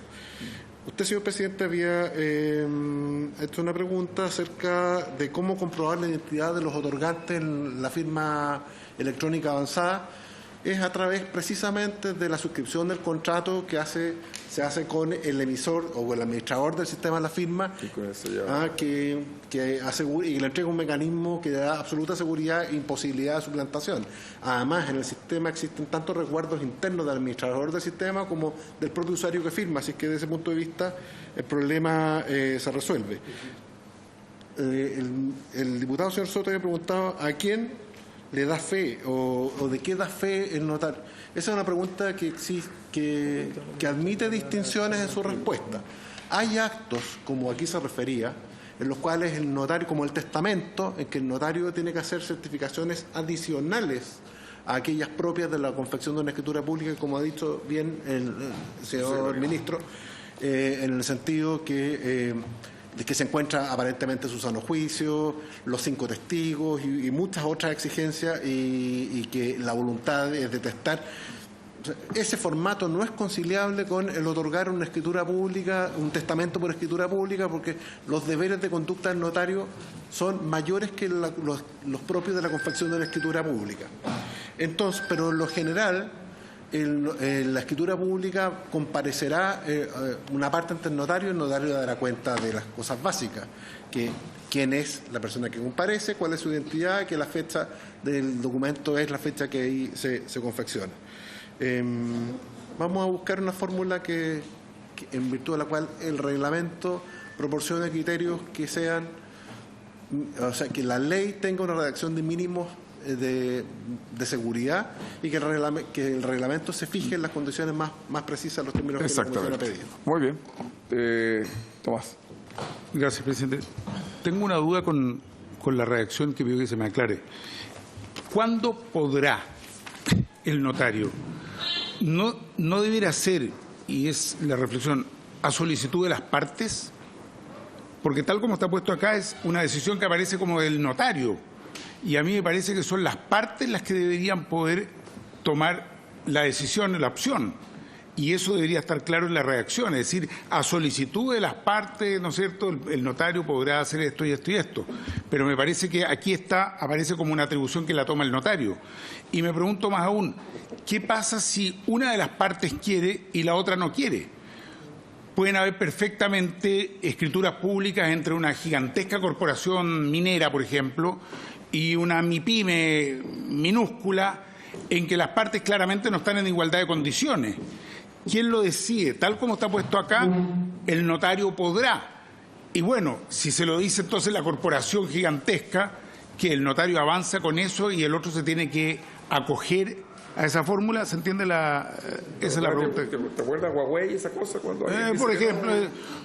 Usted, señor presidente, había hecho una pregunta acerca de cómo comprobar la identidad de los otorgantes en la firma electrónica avanzada. Es a través precisamente de la suscripción del contrato que se hace con el emisor o el administrador del sistema de la firma, que asegura y le entrega un mecanismo que da absoluta seguridad e imposibilidad de suplantación. Además, en el sistema existen tanto resguardos internos del administrador del sistema como del propio usuario que firma, así que desde ese punto de vista el problema se resuelve. El diputado señor Soto había preguntado a quién le da fe o de qué da fe el notario? Esa es una pregunta que admite distinciones en su respuesta. Hay actos, como aquí se refería, en los cuales el notario, como el testamento, en que el notario tiene que hacer certificaciones adicionales a aquellas propias de la confección de una escritura pública, como ha dicho bien el señor ministro, en el sentido de que se encuentra aparentemente su sano juicio, los 5 testigos y muchas otras exigencias, y que la voluntad es de testar. Ese formato no es conciliable con el otorgar una escritura pública, un testamento por escritura pública, porque los deberes de conducta del notario son mayores que los propios de la confección de la escritura pública. Entonces, pero en lo general, la escritura pública comparecerá una parte ante el notario dará cuenta de las cosas básicas, que quién es la persona que comparece, cuál es su identidad, que la fecha del documento es la fecha que ahí se confecciona. Vamos a buscar una fórmula que en virtud de la cual el reglamento proporcione criterios que sean, o sea, que la ley tenga una redacción de mínimos de seguridad, y que el reglamento se fije en las condiciones más precisas, los términos que la Comisión ha pedido. Muy bien. Tomás. Gracias, presidente. Tengo una duda con la redacción que pido que se me aclare. ¿Cuándo podrá el notario? No deberá ser, y es la reflexión, a solicitud de las partes, porque tal como está puesto acá es una decisión que aparece como del notario, y a mí me parece que son las partes las que deberían poder tomar la decisión, la opción, y eso debería estar claro en la redacción, es decir, a solicitud de las partes, ¿no es cierto?, el notario podrá hacer esto y esto y esto, pero me parece que aquí aparece como una atribución que la toma el notario. Y me pregunto más aún, ¿qué pasa si una de las partes quiere y la otra no quiere? Pueden haber perfectamente escrituras públicas entre una gigantesca corporación minera, por ejemplo, y una MIPYME minúscula, en que las partes claramente no están en igualdad de condiciones. ¿Quién lo decide? Tal como está puesto acá, el notario podrá. Y bueno, si se lo dice entonces la corporación gigantesca, que el notario avanza con eso y el otro se tiene que acoger a esa fórmula, ¿se entiende? Esa es la pregunta. ¿Te acuerdas Huawei y esa cosa? Por ejemplo,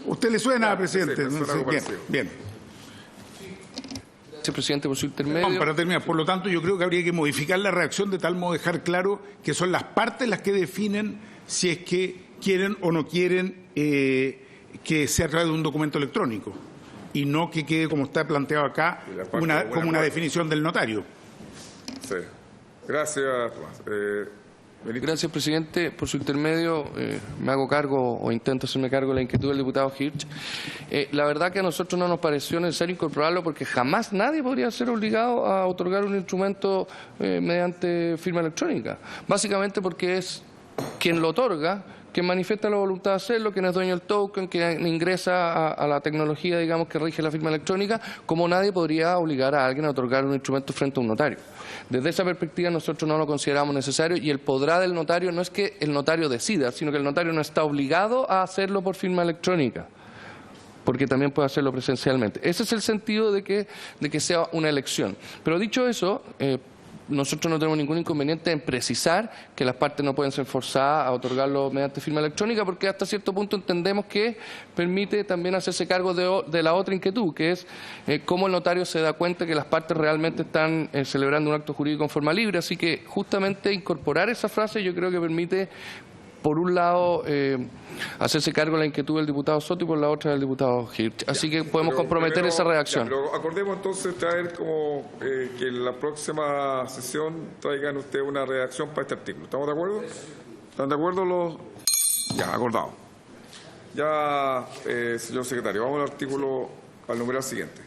¿usted le suena, presidente? Bien. Gracias, presidente, por su intermedio. Para terminar, por lo tanto, yo creo que habría que modificar la redacción de tal modo dejar claro que son las partes las que definen si es que quieren o no quieren que sea a través de un documento electrónico, y no que quede como está planteado acá como una definición del notario. Sí. Gracias, Tomás. Gracias, presidente. Por su intermedio, me hago cargo o intento hacerme cargo de la inquietud del diputado Hirsch. La verdad que a nosotros no nos pareció necesario incorporarlo, porque jamás nadie podría ser obligado a otorgar un instrumento mediante firma electrónica. Básicamente porque es quien lo otorga, quien manifiesta la voluntad de hacerlo, quien es dueño del token, quien ingresa a la tecnología, digamos, que rige la firma electrónica, como nadie podría obligar a alguien a otorgar un instrumento frente a un notario. Desde esa perspectiva nosotros no lo consideramos necesario, y el podrá del notario no es que el notario decida, sino que el notario no está obligado a hacerlo por firma electrónica, porque también puede hacerlo presencialmente. Ese es el sentido de que sea una elección. Pero dicho eso, nosotros no tenemos ningún inconveniente en precisar que las partes no pueden ser forzadas a otorgarlo mediante firma electrónica, porque hasta cierto punto entendemos que permite también hacerse cargo de la otra inquietud, que es cómo el notario se da cuenta que las partes realmente están celebrando un acto jurídico en forma libre. Así que justamente incorporar esa frase yo creo que permite, por un lado, hacerse cargo de la inquietud del diputado Soto, y por la otra del diputado Hirsch. Así que podemos comprometer esa redacción. Pero acordemos entonces traer como que en la próxima sesión traigan ustedes una redacción para este artículo. ¿Estamos de acuerdo? ¿Están de acuerdo los...? Ya, acordado. Ya, señor secretario, vamos al artículo, al numeral siguiente.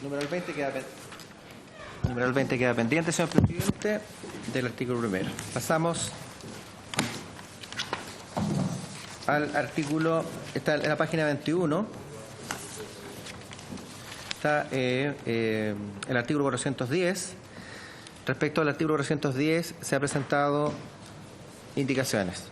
Numeral 20 queda pendiente. Numeral 20 queda pendiente, señor presidente, del artículo primero. Pasamos al artículo, está en la página 21, está el artículo 410. Respecto al artículo 410 se han presentado indicaciones.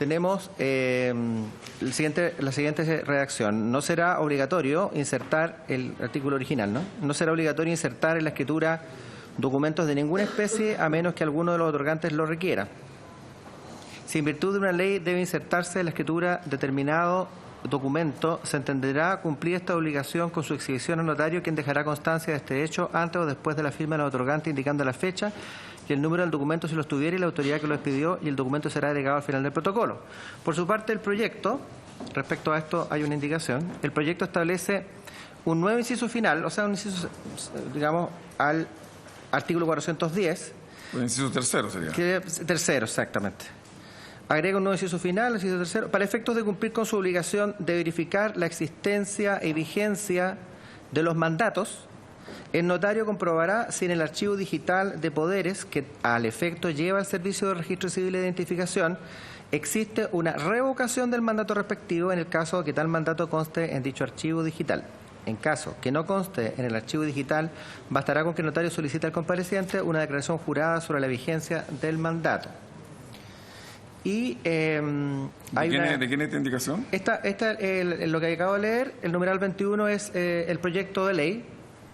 tenemos la siguiente redacción. No será obligatorio insertar el artículo original, ¿no? No será obligatorio insertar en la escritura documentos de ninguna especie a menos que alguno de los otorgantes lo requiera. Si en virtud de una ley debe insertarse en la escritura determinado documento, se entenderá cumplir esta obligación con su exhibición al notario, quien dejará constancia de este hecho antes o después de la firma del otorgante, indicando la fecha y el número del documento si lo estuviera y la autoridad que lo expidió, y el documento será agregado al final del protocolo. Por su parte, el proyecto, respecto a esto hay una indicación, el proyecto establece un nuevo inciso final, o sea, un inciso, digamos, al artículo 410. El inciso tercero sería. Tercero, exactamente. Agrega un nuevo inciso final, inciso tercero, para efectos de cumplir con su obligación de verificar la existencia y vigencia de los mandatos. El notario comprobará si en el archivo digital de poderes que al efecto lleva el servicio de registro civil de identificación existe una revocación del mandato respectivo en el caso de que tal mandato conste en dicho archivo digital. En caso que no conste en el archivo digital, bastará con que el notario solicite al compareciente una declaración jurada sobre la vigencia del mandato. Y ¿De quién es esta indicación? Lo que acabo de leer, el numeral 21 es el proyecto de ley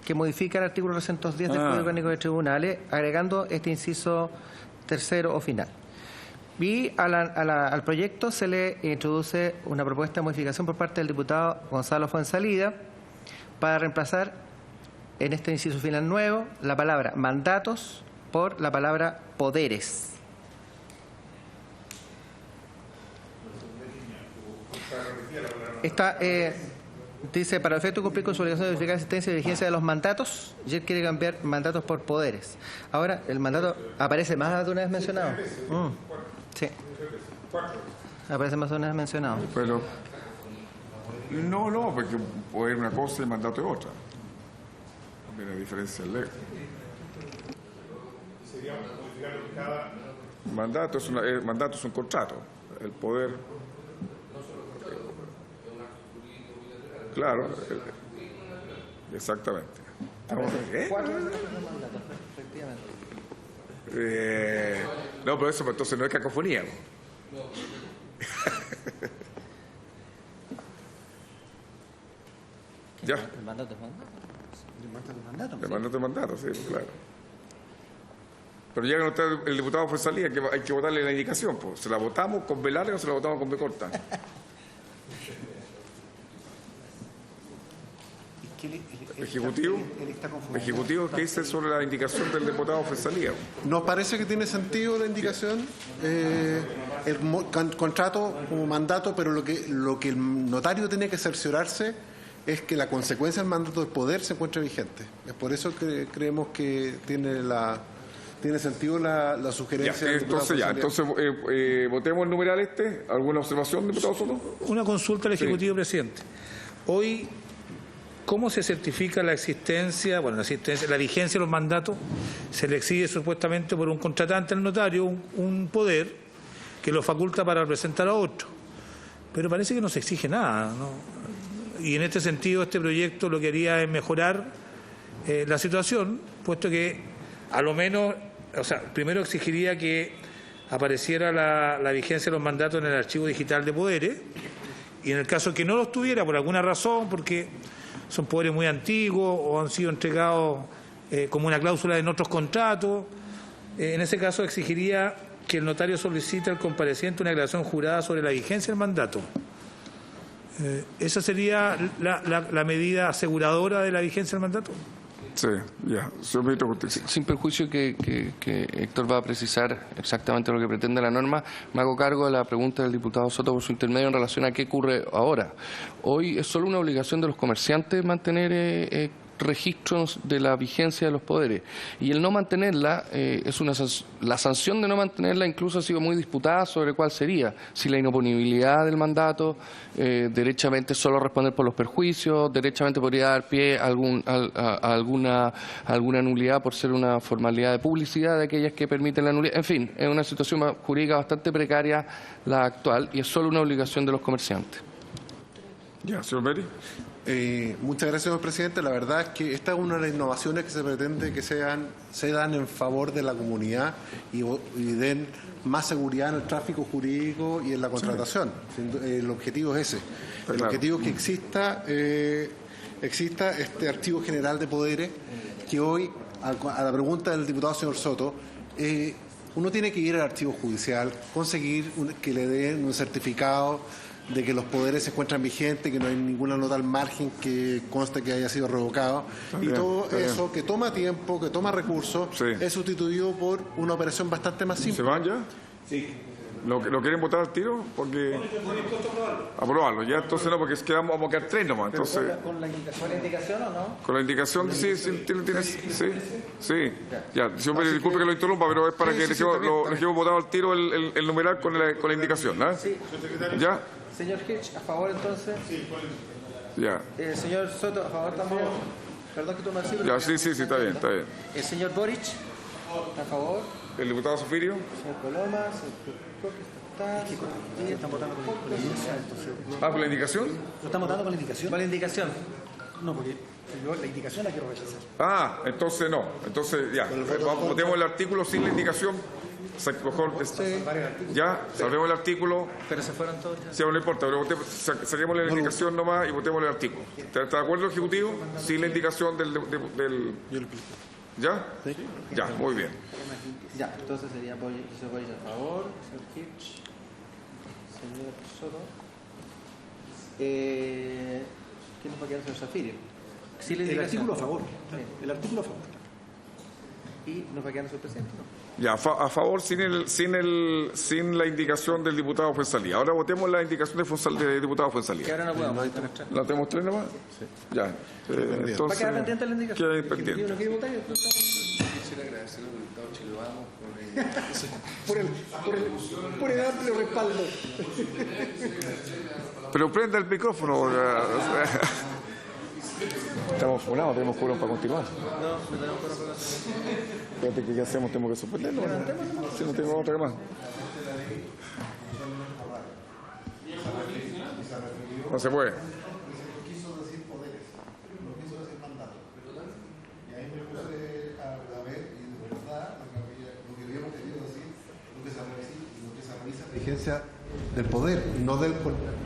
que modifica el artículo 310 del Código Orgánico de Tribunales, agregando este inciso tercero o final. Y al proyecto se le introduce una propuesta de modificación por parte del diputado Gonzalo Fuenzalida para reemplazar en este inciso final nuevo la palabra mandatos por la palabra poderes. Dice, para el efecto de cumplir con su obligación de verificar la existencia y vigencia de los mandatos, y él quiere cambiar mandatos por poderes. Ahora, el mandato aparece más de una vez mencionado. Sí. Aparece más de una vez mencionado. Pero, no, porque poder una cosa y mandato es otra. También hay diferencia en ley. Mandato es un contrato. El poder... Claro, exactamente. No, pero eso entonces no es cacofonía. Ya. ¿El mandato es mandato? El mandato es mandato, sí, claro. Pero ya que no está el diputado Fuenzalida, que hay que votarle la indicación, pues. ¿Se la votamos con B larga o se la votamos con B corta? Ejecutivo, ¿qué dice sobre la indicación del diputado Fuenzalida? Nos parece que tiene sentido la indicación, el contrato como mandato, pero lo que el notario tiene que cerciorarse es que la consecuencia del mandato de poder se encuentre vigente. Es por eso que creemos que tiene sentido la sugerencia. Entonces votemos el numeral este. ¿Alguna observación, diputado Soto? Una consulta al Ejecutivo, presidente. Hoy, ¿cómo se certifica la existencia, la vigencia de los mandatos? Se le exige supuestamente por un contratante al notario un poder que lo faculta para representar a otro. Pero parece que no se exige nada, ¿no? Y en este sentido, este proyecto lo que haría es mejorar la situación, puesto que a lo menos, primero exigiría que apareciera la vigencia de los mandatos en el archivo digital de poderes, y en el caso que no los tuviera por alguna razón, porque son poderes muy antiguos o han sido entregados como una cláusula en otros contratos, en ese caso exigiría que el notario solicite al compareciente una declaración jurada sobre la vigencia del mandato. ¿Esa sería la medida aseguradora de la vigencia del mandato? Sí, ya. Sin perjuicio que Héctor va a precisar exactamente lo que pretende la norma, me hago cargo de la pregunta del diputado Soto por su intermedio en relación a qué ocurre ahora. Hoy es solo una obligación de los comerciantes mantener registros de la vigencia de los poderes, y el no mantenerla la sanción de no mantenerla incluso ha sido muy disputada sobre cuál sería, si la inoponibilidad del mandato, derechamente solo responder por los perjuicios, derechamente podría dar pie a alguna nulidad por ser una formalidad de publicidad de aquellas que permiten la nulidad. En fin, es una situación jurídica bastante precaria la actual y es solo una obligación de los comerciantes. Ya, señor Meri. Muchas gracias, señor presidente. La verdad es que esta es una de las innovaciones que se pretende que se dan en favor de la comunidad y den más seguridad en el tráfico jurídico y en la contratación. El objetivo es ese. El objetivo es que exista este archivo general de poderes que hoy, a la pregunta del diputado señor Soto, uno tiene que ir al archivo judicial, conseguir que le den un certificado de que los poderes se encuentran vigentes, que no hay ninguna nota al margen que conste que haya sido revocado. Y todo eso, que toma tiempo, que toma recursos, es sustituido por una operación bastante más simple. ¿Se van ya? Sí. ¿Lo quieren votar al tiro? Porque aprobarlo. Ya entonces no, porque vamos a quedar 3 nomás. Entonces, ¿Con la indicación o no? Con la indicación, sí. Ya, siempre disculpe que lo interrumpa, pero es para que dejemos votado al tiro el numeral con la indicación. Sí. ¿Ya? Señor Hirsch, ¿a favor entonces? Ya. Señor Soto, ¿a favor también? Perdón que tú no así. Ya, sí, está bien. El señor Boric, ¿a favor? El diputado Sofirio. Señor Colomas, están votando con la indicación. ¿Con la indicación? ¿Lo están votando con la indicación? Con la indicación. No, porque yo la indicación la quiero rechazar. Entonces no. Entonces ya. Votemos el artículo sin la indicación. Ya, salvemos el artículo. Pero se fueron todos ya. Sí, no importa, pero saquemos la indicación nomás y votemos el artículo. ¿Está de acuerdo el Ejecutivo? Sin la indicación del... ¿Ya? Sí. Ya, muy bien. Ya, entonces sería Boris a favor, señor Hirsch, señor Soto. ¿Quién nos va a quedar, señor Zafirio? El artículo a favor. El artículo a favor. ¿Y nos va a quedar el señor presidente? No. Ya, a favor sin la indicación del diputado Fuenzalía. Ahora votemos la indicación del diputado Fuenzalía. Que ahora no podemos. ¿La tenemos 3 nomás? Sí. Ya. Entonces, ¿va a quedar pendiente la indicación? Queda pendiente. ¿No quiere votar? Quisiera agradecer al diputado Chile Vamos por el amplio respaldo. Pero prenda el micrófono. Estamos funados, tenemos quórum para continuar. No tenemos quórum para continuar. Fíjate que ya hacemos, tenemos que suspenderlo. Si no tengo otra más. No se puede. Vigencia del poder, no del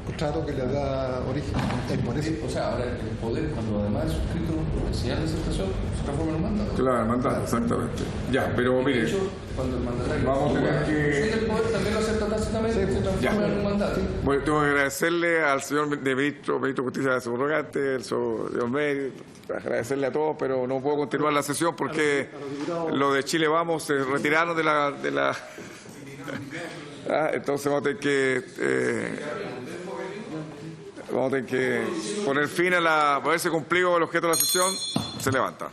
contrato que le da origen. Es por eso. O sea, ahora el poder, cuando además es suscrito el señal de aceptación, se transforma en un mandato. Claro, el mandato, exactamente. Ya, pero mire, de hecho, cuando el mandatario vamos a tener que... el poder también lo acepta tácitamente, se transforma en un mandato. Bueno, tengo que agradecerle al señor ministro de Justicia subrogante, el señor Mery, agradecerle a todos, pero no puedo continuar la sesión porque lo de Chile Vamos se retiraron de la... entonces vamos a tener que poner fin a poderse cumplido el objeto de la sesión. Se levanta.